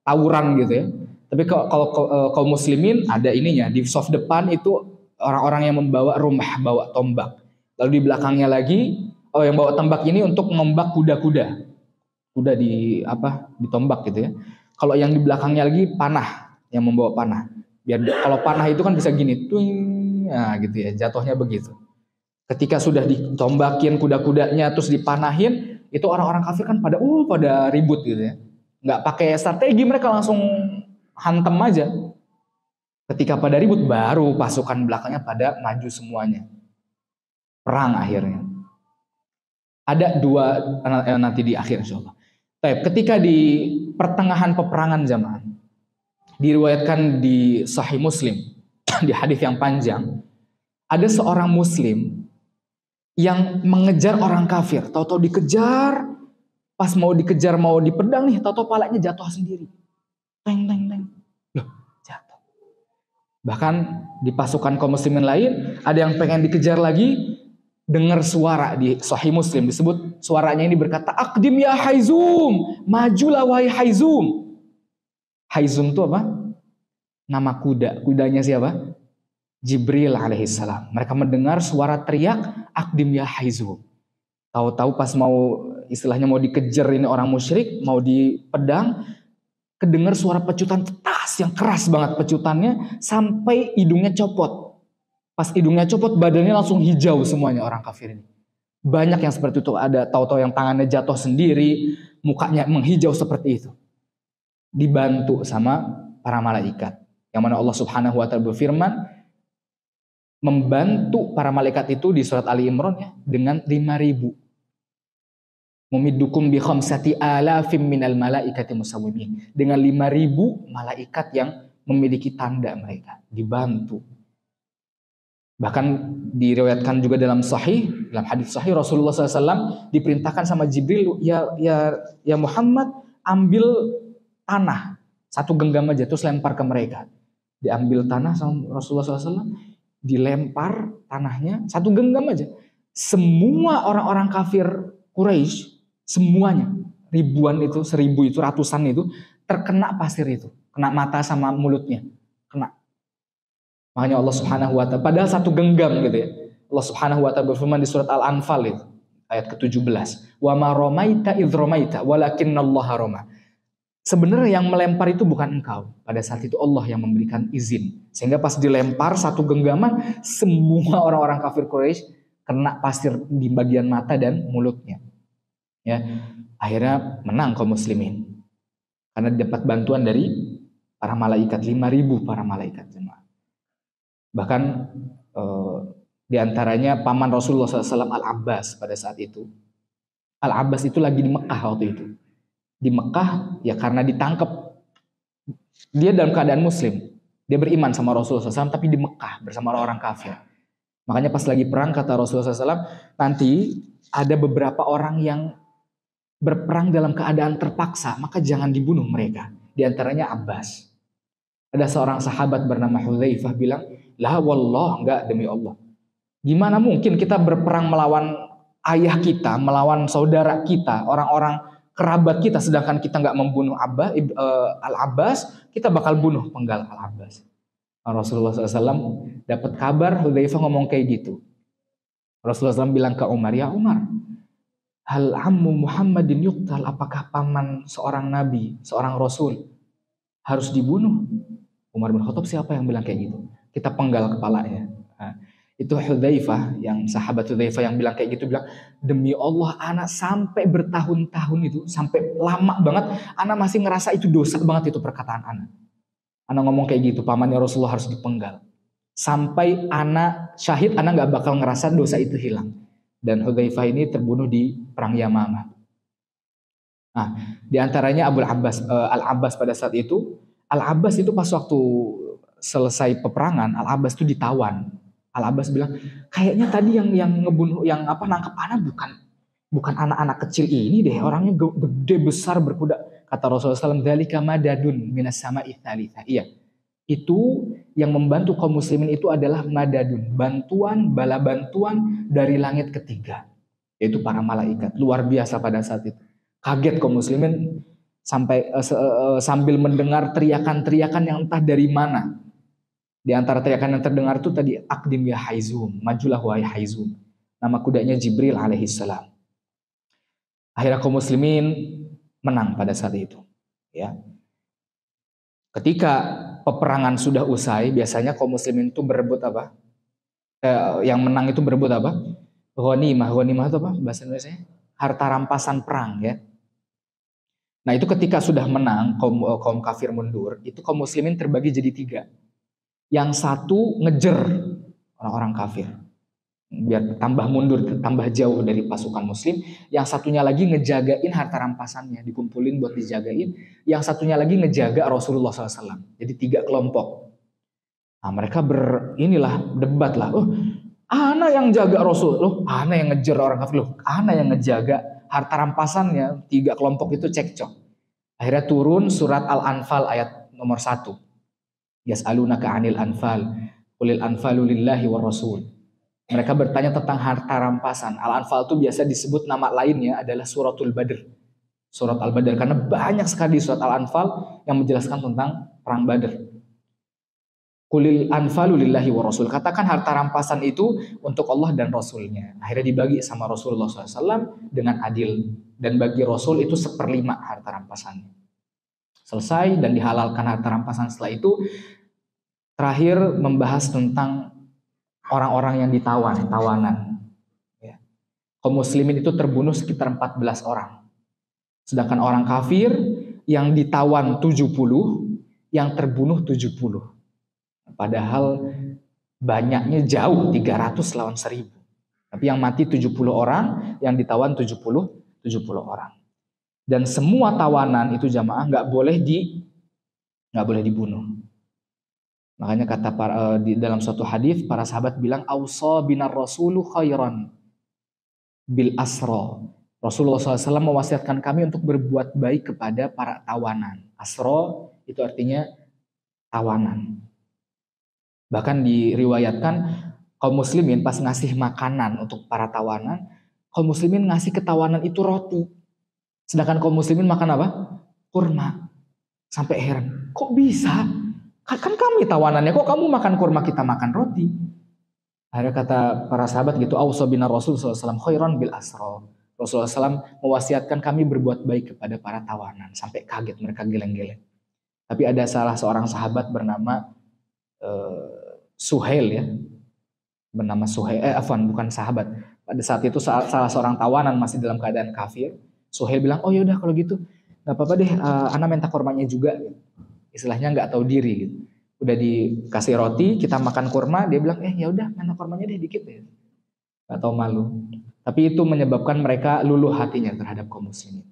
tawuran gitu ya. Tapi kalau kaum muslimin ada ininya, di soft depan itu orang-orang yang membawa rumah, bawa tombak. Lalu di belakangnya lagi, yang bawa tombak ini untuk membak kuda-kuda. Kuda ditombak gitu ya. Kalau yang di belakangnya lagi panah, yang membawa panah. Biar kalau panah itu kan bisa gini, tuing, nah gitu ya, jatuhnya begitu. Ketika sudah ditombakin kuda-kudanya terus dipanahin, itu orang-orang kafir kan pada ribut gitu ya. Nggak pakai strategi, mereka langsung hantem aja. Ketika pada ribut, baru pasukan belakangnya pada maju semuanya. Perang akhirnya. Ada 2 nanti di akhir insyaallah. Ketika di pertengahan peperangan jamaah, diriwayatkan di Sahih Muslim, di hadis yang panjang, ada seorang Muslim yang mengejar orang kafir. Tahu-tahu dikejar, pas mau dikejar mau dipedang nih, tahu-tahu palanya jatuh sendiri. Teng. Loh, jatuh. Bahkan di pasukan kaum muslimin lain ada yang pengen dikejar lagi, dengar suara di Sahih Muslim disebut suaranya ini berkata, "Aqdim ya Haizum, majulah wahai Haizum." Haizum itu apa? Nama kuda. Kudanya siapa? Jibril alaihissalam. Mereka mendengar suara teriak, "Aqdim ya Haizum." Tahu-tahu pas istilahnya mau dikejar ini orang musyrik, mau dipedang, kedengar suara pecutan tetas yang keras banget pecutannya sampai hidungnya copot. Pas hidungnya copot, badannya langsung hijau semuanya orang kafir ini. Banyak yang seperti itu, ada tahu-tahu yang tangannya jatuh sendiri, mukanya menghijau seperti itu. Dibantu sama para malaikat. Yang mana Allah Subhanahu wa taala berfirman membantu para malaikat itu di surat Ali Imran ya dengan 5.000. Mumiddukum bi khamsati alafim minal malaikati musawwimin. Dengan 5.000 malaikat yang memiliki tanda mereka, dibantu. Bahkan diriwayatkan juga dalam hadis sahih Rasulullah SAW diperintahkan sama Jibril, ya Muhammad, ambil tanah 1 genggam aja terus lempar ke mereka. Diambil tanah sama Rasulullah SAW, dilempar tanahnya 1 genggam aja. Semua orang-orang kafir Quraisy, semuanya ribuan itu, 1000 itu, ratusan itu terkena pasir itu, kena mata sama mulutnya, kena. Makanya Allah Subhanahu wa taala padahal 1 genggam gitu ya. Allah Subhanahu wa taala berfirman di surat Al-Anfal itu ayat ke-17, "Wa ma ramaita idz ramaita walakinnallaha rama." Sebenarnya yang melempar itu bukan engkau. Pada saat itu Allah yang memberikan izin. Sehingga pas dilempar 1 genggaman, semua orang-orang kafir Quraisy kena pasir di bagian mata dan mulutnya. Ya, akhirnya menang kaum muslimin. Karena dapat bantuan dari para malaikat, 5.000 para malaikat jemaah. Bahkan di antaranya paman Rasulullah SAW Al-Abbas pada saat itu. Al-Abbas itu lagi di Mekah waktu itu. Di Mekah ya karena ditangkap. Dia dalam keadaan muslim. Dia beriman sama Rasulullah SAW tapi di Mekah bersama orang kafir. Makanya pas lagi perang kata Rasulullah SAW, nanti ada beberapa orang yang berperang dalam keadaan terpaksa, maka jangan dibunuh mereka. Di antaranya Abbas. Ada seorang sahabat bernama Hudzaifah bilang, "La wallah, enggak, demi Allah. Gimana mungkin kita berperang melawan ayah kita, melawan saudara kita, orang-orang kerabat kita, sedangkan kita enggak membunuh Al-Abbas, kita bakal bunuh penggal Al-Abbas." Rasulullah SAW dapat kabar Hudzaifah ngomong kayak gitu. Rasulullah SAW bilang ke Umar, "Ya Umar, hal ammu Muhammadin yuqtal, apakah paman seorang nabi, seorang rasul harus dibunuh? Umar bin Khattab, siapa yang bilang kayak gitu? Kita penggal kepalanya. Nah, itu Hudzaifah, yang sahabat Hudzaifah yang bilang kayak gitu, bilang, demi Allah anak sampai bertahun-tahun itu, sampai lama banget, anak masih ngerasa itu dosa banget itu perkataan anak. Anak ngomong kayak gitu, pamannya Rasulullah harus dipenggal. Sampai anak syahid, anak nggak bakal ngerasa dosa itu hilang. Dan Hudzaifah ini terbunuh di perang Yamamah. Nah, diantaranya Al-Abbas pada saat itu. Al-Abbas itu pas waktu selesai peperangan, Al-Abbas itu ditawan. Al-Abbas bilang, kayaknya tadi yang ngebunuh, yang nangkep anak bukan anak-anak kecil ini deh, orangnya gede besar berkuda. Kata Rasulullah SAW, dzalika madadun minas sama'i tsalitsah. Iya, itu yang membantu kaum muslimin itu adalah madadun, bala bantuan dari langit ketiga, yaitu para malaikat. Luar biasa pada saat itu. Kaget kaum muslimin sampai sambil mendengar teriakan-teriakan yang entah dari mana. Di antara teriakan yang terdengar itu tadi, aqdim ya Haizum, majulah wahai Haizum. Nama kudanya Jibril alaihissalam. Akhirnya kaum muslimin menang pada saat itu. Ya. Ketika peperangan sudah usai, biasanya kaum muslimin itu berebut apa? Yang menang itu berebut apa? Ghanimah. Ghanimah itu apa bahasa Indonesia? Harta rampasan perang, ya. Nah, itu ketika sudah menang, kaum kafir mundur, itu kaum muslimin terbagi jadi 3. Yang satu ngejer orang-orang kafir, biar tambah mundur, tambah jauh dari pasukan muslim. Yang satunya lagi ngejagain harta rampasannya, dikumpulin buat dijagain. Yang satunya lagi ngejaga Rasulullah SAW. Jadi 3 kelompok. Nah, mereka debat lah. Oh, ana yang jaga Rasul, loh, ana yang ngejar orang kafir, loh, ana yang ngejaga harta rampasannya. 3 kelompok itu cekcok. Akhirnya turun surat Al-Anfal ayat nomor 1. Yas'alunaka 'anil anfal, qulil anfalu lillahi war rasul. Mereka bertanya tentang harta rampasan. Al-Anfal itu biasa disebut nama lainnya adalah suratul Badr. Surat Al-Badr, karena banyak sekali surat Al-Anfal yang menjelaskan tentang perang Badr. Qulil anfalu lillahi war rasul. Katakan harta rampasan itu untuk Allah dan Rasulnya. Akhirnya dibagi sama Rasulullah SAW dengan adil. Dan bagi Rasul itu 1/5 harta rampasannya. Selesai dan dihalalkan harta rampasan. Setelah itu terakhir membahas tentang orang-orang yang tawanan. Ya. Kaum muslimin itu terbunuh sekitar 14 orang. Sedangkan orang kafir yang ditawan 70, yang terbunuh 70. Padahal banyaknya jauh, 300 lawan 1000. Tapi yang mati 70 orang, yang ditawan 70 orang. Dan semua tawanan itu jamaah nggak boleh dibunuh. Makanya kata di dalam suatu hadis para sahabat bilang, ausa binar rasulu khairan bil asra. Rasulullah SAW mewasiatkan kami untuk berbuat baik kepada para tawanan. Asra itu artinya tawanan. Bahkan diriwayatkan kaum muslimin pas ngasih makanan untuk para tawanan, kaum muslimin ngasih ke tawanan itu roti. Sedangkan kaum muslimin makan apa? Kurma. Sampai heran, kok bisa? Kan kami tawanannya, kok kamu makan kurma, kita makan roti? Akhirnya kata para sahabat gitu, ausa binar rasul SAW khairan bil asra. Rasulullah SAW mewasiatkan kami berbuat baik kepada para tawanan. Sampai kaget, mereka geleng-geleng. Tapi ada salah seorang sahabat bernama Suhail, ya. Bernama Suhail, bukan sahabat. Pada saat itu salah seorang tawanan masih dalam keadaan kafir. Suhail bilang, oh yaudah kalau gitu gak apa-apa deh, ana minta kurmanya juga. Istilahnya nggak tahu diri gitu. Udah dikasih roti, kita makan kurma, dia bilang, ya udah minta kurmanya deh dikit ya. Gak tahu malu. Tapi itu menyebabkan mereka luluh hatinya terhadap kaum muslimin.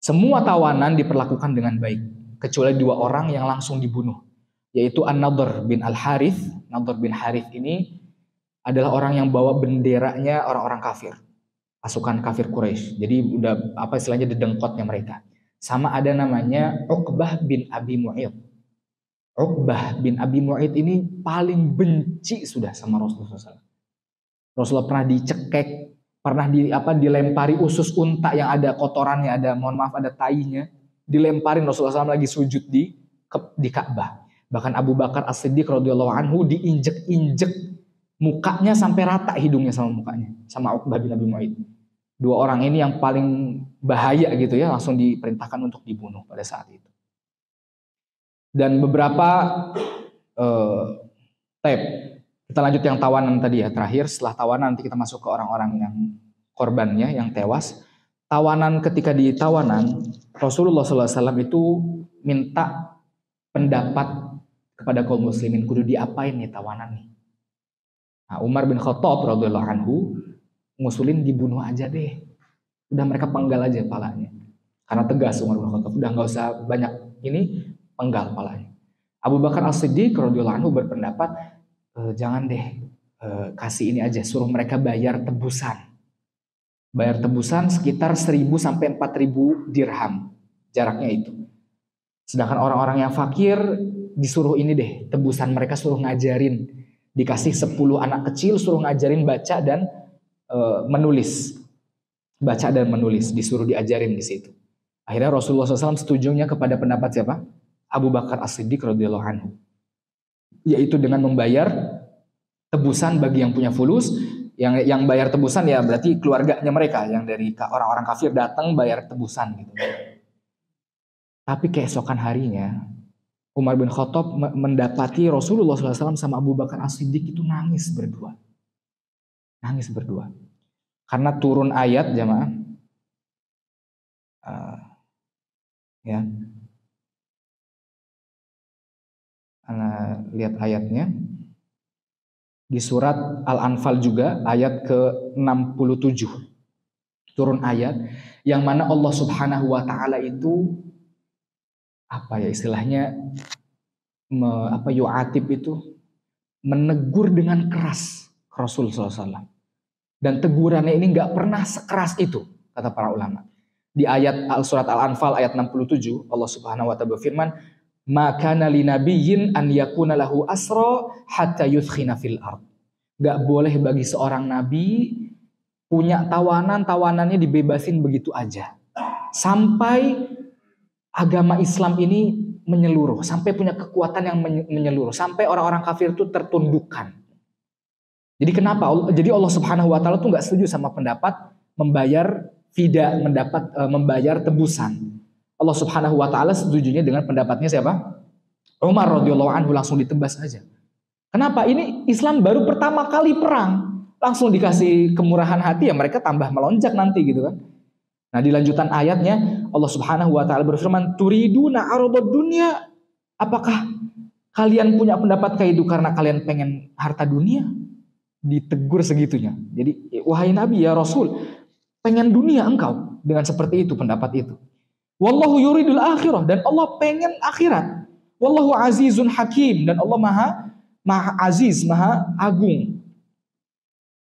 Semua tawanan diperlakukan dengan baik, kecuali 2 orang yang langsung dibunuh, yaitu An-Nadhr bin Al-Harith. Nadhr bin Harith ini adalah orang yang bawa benderanya orang-orang kafir, pasukan kafir Quraisy. Jadi udah istilahnya dedengkotnya mereka. Sama ada namanya Uqbah bin Abi Mu'id. Uqbah bin Abi Mu'id ini paling benci sudah sama Rasulullah SAW. Rasulullah pernah dicekek, pernah dilempari usus unta yang ada kotorannya, ada tainya, dilemparin. Rasulullah SAW lagi sujud di Ka'bah. Bahkan Abu Bakar As-Siddiq radhiyallahu anhu diinjek-injek mukanya sampai rata hidungnya sama mukanya, sama Uqbah bin Abi Mu'id. Dua orang ini yang paling bahaya gitu ya, langsung diperintahkan untuk dibunuh pada saat itu. Dan beberapa tab. Kita lanjut yang tawanan tadi ya, terakhir. Setelah tawanan nanti kita masuk ke orang-orang yang korbannya, yang tewas. Tawanan, ketika di tawanan, Rasulullah SAW itu minta pendapat kepada kaum muslimin, kudu diapain nih tawanan nih. Nah, Umar bin Khattab radhiyallahu anhu ngusulin dibunuh aja deh. Udah mereka penggal aja palanya. Karena tegas Umar bin Khattab, udah nggak usah banyak ini, penggal palanya. Abu Bakar As-Siddiq radhiyallahu anhu berpendapat, jangan deh, kasih ini aja, suruh mereka bayar tebusan. Bayar tebusan sekitar 1.000 sampai 4.000 dirham. Jaraknya itu. Sedangkan orang-orang yang fakir disuruh ini deh, tebusan mereka suruh ngajarin. Dikasih 10 anak kecil suruh ngajarin baca dan menulis. Baca dan menulis, disuruh diajarin di situ. Akhirnya Rasulullah SAW setujunya kepada pendapat siapa? Abu Bakar As-Siddiq radhiyallahu anhu. Yaitu dengan membayar tebusan bagi yang punya fulus. Yang bayar tebusan ya berarti keluarganya mereka, yang dari orang-orang kafir datang bayar tebusan gitu. Tapi keesokan harinya Umar bin Khattab mendapati Rasulullah SAW sama Abu Bakar As-Siddiq itu nangis berdua. Nangis berdua. Karena turun ayat jamaah. Ya. Anda lihat ayatnya. Di surat Al-Anfal juga ayat ke-67. Turun ayat yang mana Allah Subhanahu wa taala itu apa ya istilahnya yu'atib itu menegur dengan keras Rasul SAW. Dan tegurannya ini nggak pernah sekeras itu, kata para ulama. Di ayat surat Al-Anfal ayat 67 Allah Subhanahu wa taala berfirman, "Ma kana linabiyyin an yakuna lahu asra hatta yudkhina fil ard." Gak boleh bagi seorang nabi punya tawanannya dibebasin begitu aja. Sampai agama Islam ini menyeluruh, sampai punya kekuatan yang menyeluruh, sampai orang-orang kafir itu tertundukkan. Jadi kenapa? Jadi Allah Subhanahu wa taala tuh gak setuju sama pendapat membayar fida, membayar tebusan. Allah Subhanahu wa taala setujunya dengan pendapatnya siapa? Umar radhiyallahu anhu, langsung ditebas aja. Kenapa? Ini Islam baru pertama kali perang, langsung dikasih kemurahan hati, ya mereka tambah melonjak nanti gitu kan. Nah, di lanjutan ayatnya Allah Subhanahu wa taala berfirman, "Turiduna aradad dunya?" Apakah kalian punya pendapat kayak itu karena kalian pengen harta dunia? Ditegur segitunya. Jadi, wahai Nabi ya Rasul, pengen dunia engkau dengan seperti itu pendapat itu. Wallahu yuridul akhirah, dan Allah pengen akhirat. Wallahu azizun hakim, dan Allah maha aziz, maha agung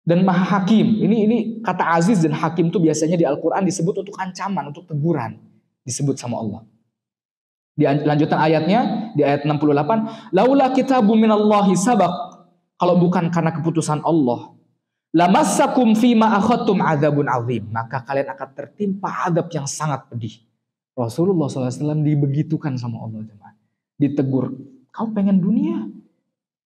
dan maha hakim. Ini kata aziz dan hakim itu biasanya di Al-Quran disebut untuk ancaman, untuk teguran, disebut sama Allah. Di lanjutan ayatnya di ayat 68, laula kitabun minallahi sabaq, kalau bukan karena keputusan Allah, lamassakum fima akhadtum adzabun azim, maka kalian akan tertimpa azab yang sangat pedih. Rasulullah SAW dibegitukan sama Allah, ditegur, kau pengen dunia?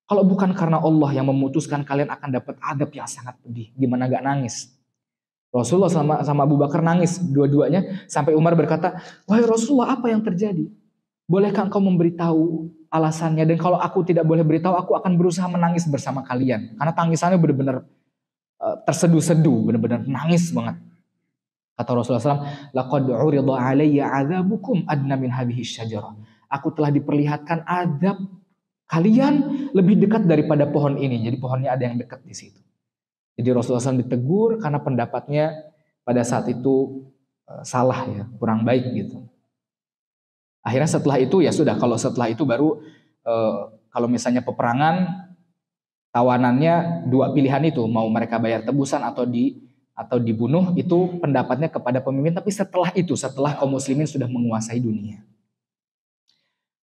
Kalau bukan karena Allah yang memutuskan, kalian akan dapat adab yang sangat pedih. Gimana gak nangis? Rasulullah sama Abu Bakar nangis dua-duanya, sampai Umar berkata, wahai Rasulullah, apa yang terjadi? Bolehkah engkau memberitahu alasannya? Dan kalau aku tidak boleh beritahu, aku akan berusaha menangis bersama kalian. Karena tangisannya benar-benar terseduh-seduh, benar-benar nangis banget. Kata Rasulullah SAW, laqad urida alayya adzabukum adna min hadhihi syajarah. Aku telah diperlihatkan adab kalian lebih dekat daripada pohon ini. Jadi pohonnya ada yang dekat di situ. Jadi Rasulullah SAW ditegur karena pendapatnya pada saat itu salah ya, kurang baik gitu. Akhirnya setelah itu ya sudah, kalau setelah itu baru kalau misalnya peperangan, tawanannya dua pilihan itu, mau mereka bayar tebusan atau dibunuh, itu pendapatnya kepada pemimpin. Tapi setelah itu, setelah kaum muslimin sudah menguasai dunia,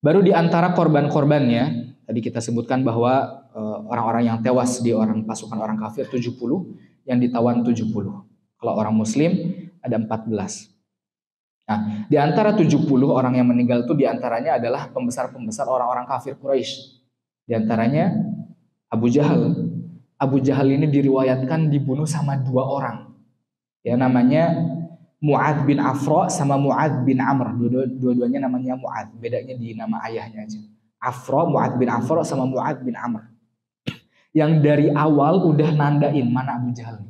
baru di antara korban-korbannya tadi kita sebutkan bahwa orang-orang yang tewas di pasukan orang kafir 70, yang ditawan 70. Kalau orang muslim ada 14. Nah, di antara 70 orang yang meninggal itu diantaranya adalah pembesar-pembesar orang-orang kafir Quraisy. Di antaranya Abu Jahal. Abu Jahal ini diriwayatkan dibunuh sama 2 orang. Ya, namanya Mu'adz bin Afra sama Mu'adz bin Amr. Dua-duanya namanya Mu'adz. Bedanya di nama ayahnya aja. Afra, Mu'adz bin Afra sama Mu'adz bin Amr. Yang dari awal udah nandain mana Abu Jahal.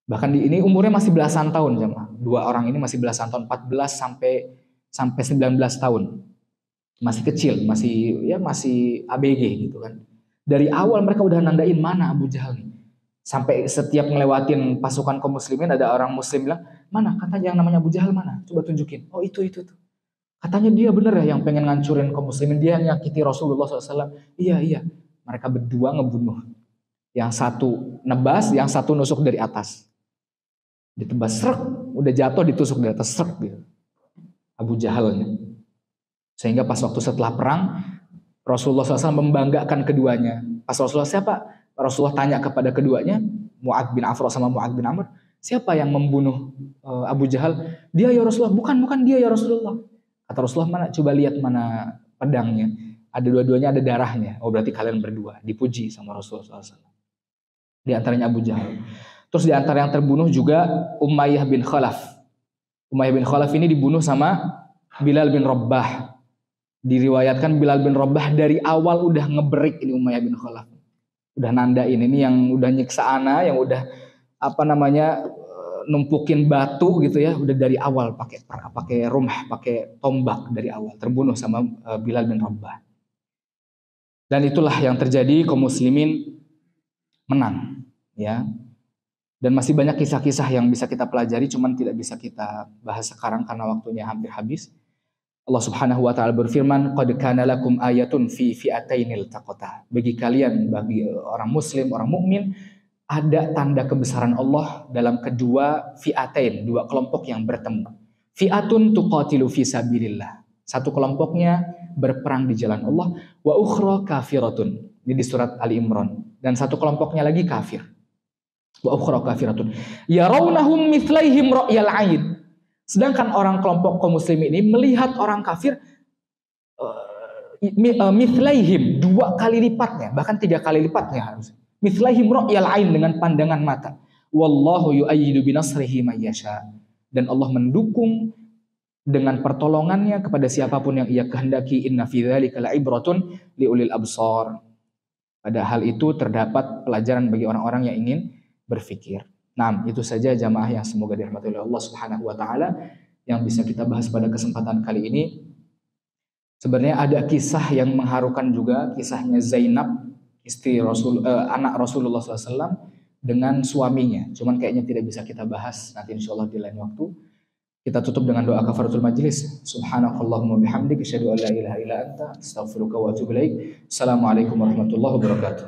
Bahkan ini umurnya masih belasan tahun, jemaah. Dua orang ini masih belasan tahun, 14 sampai 19 tahun. Masih kecil, masih ABG gitu kan. Dari awal mereka udah nandain mana Abu Jahal nih. Sampai setiap ngelewatin pasukan kaum muslimin ada orang muslim bilang, "Mana katanya yang namanya Abu Jahal mana? Coba tunjukin." "Oh, itu. Katanya dia bener ya yang pengen ngancurin kaum muslimin, dia nyakiti Rasulullah SAW." Iya. Mereka berdua ngebunuh. Yang satu nebas, yang satu nusuk dari atas. Ditebas, srek, udah jatuh ditusuk dari atas, srek gitu. Abu Jahalnya. Sehingga pas waktu setelah perang, Rasulullah SAW membanggakan keduanya. Pas Rasulullah siapa? Rasulullah tanya kepada keduanya, Mu'adz bin Afra sama Mu'adz bin Amr, siapa yang membunuh Abu Jahal? Dia ya Rasulullah. Bukan dia ya Rasulullah. Kata Rasulullah, mana? Coba lihat mana pedangnya. Ada dua-duanya ada darahnya. Oh, berarti kalian berdua. Dipuji sama Rasulullah SAW. Di antaranya Abu Jahal. Terus di antara yang terbunuh juga Umayyah bin Khalaf. Umayyah bin Khalaf ini dibunuh sama Bilal bin Rabah. Diriwayatkan Bilal bin Rabah dari awal udah ngebreak ini Umayyah bin Khalaf. Udah nandain ini yang udah nyiksa ana, yang udah numpukin batu gitu ya, udah dari awal pakai rumah, pakai tombak dari awal, terbunuh sama Bilal bin Rabah. Dan itulah yang terjadi, kaum muslimin menang, ya. Dan masih banyak kisah-kisah yang bisa kita pelajari, cuman tidak bisa kita bahas sekarang karena waktunya hampir habis. Allah Subhanahu wa taala berfirman, "Qad kana lakum ayatun fi fi'atainil taqata." Bagi kalian, bagi orang muslim, orang mukmin, ada tanda kebesaran Allah dalam kedua fi'atain, dua kelompok yang bertemu. Fi'atun tuqatilu fi sabilillah. Satu kelompoknya berperang di jalan Allah, wa ukhra kafiratun. Ini di surat Ali Imran. Dan satu kelompoknya lagi kafir. Wa ukhra kafiratun. Yarawnahum mithlaihim ra'yal 'ain. Sedangkan orang kelompok kaum muslim ini melihat orang kafir mithlaihim, 2 kali lipatnya, bahkan 3 kali lipatnya harus. Mithlaihim ra'yal 'ain, dengan pandangan mata. Wallahu yu'ayyidu binasrihi may yasha. Dan Allah mendukung dengan pertolongannya kepada siapapun yang Ia kehendaki. Inna fi dzalika la'ibratun liulil absar. Pada hal itu terdapat pelajaran bagi orang-orang yang ingin berfikir. Nah, itu saja jamaah yang semoga dirahmati oleh Allah Subhanahu wa taala yang bisa kita bahas pada kesempatan kali ini. Sebenarnya ada kisah yang mengharukan juga, kisahnya Zainab, istri anak Rasulullah SAW dengan suaminya. Cuman kayaknya tidak bisa kita bahas, nanti insyaallah di lain waktu. Kita tutup dengan doa kafaratul majlis. Subhanakallahumma bihamdik, asyhadu an la ilaha illa anta, astaghfiruka wa atubu ilaik. Assalamualaikum warahmatullahi wabarakatuh.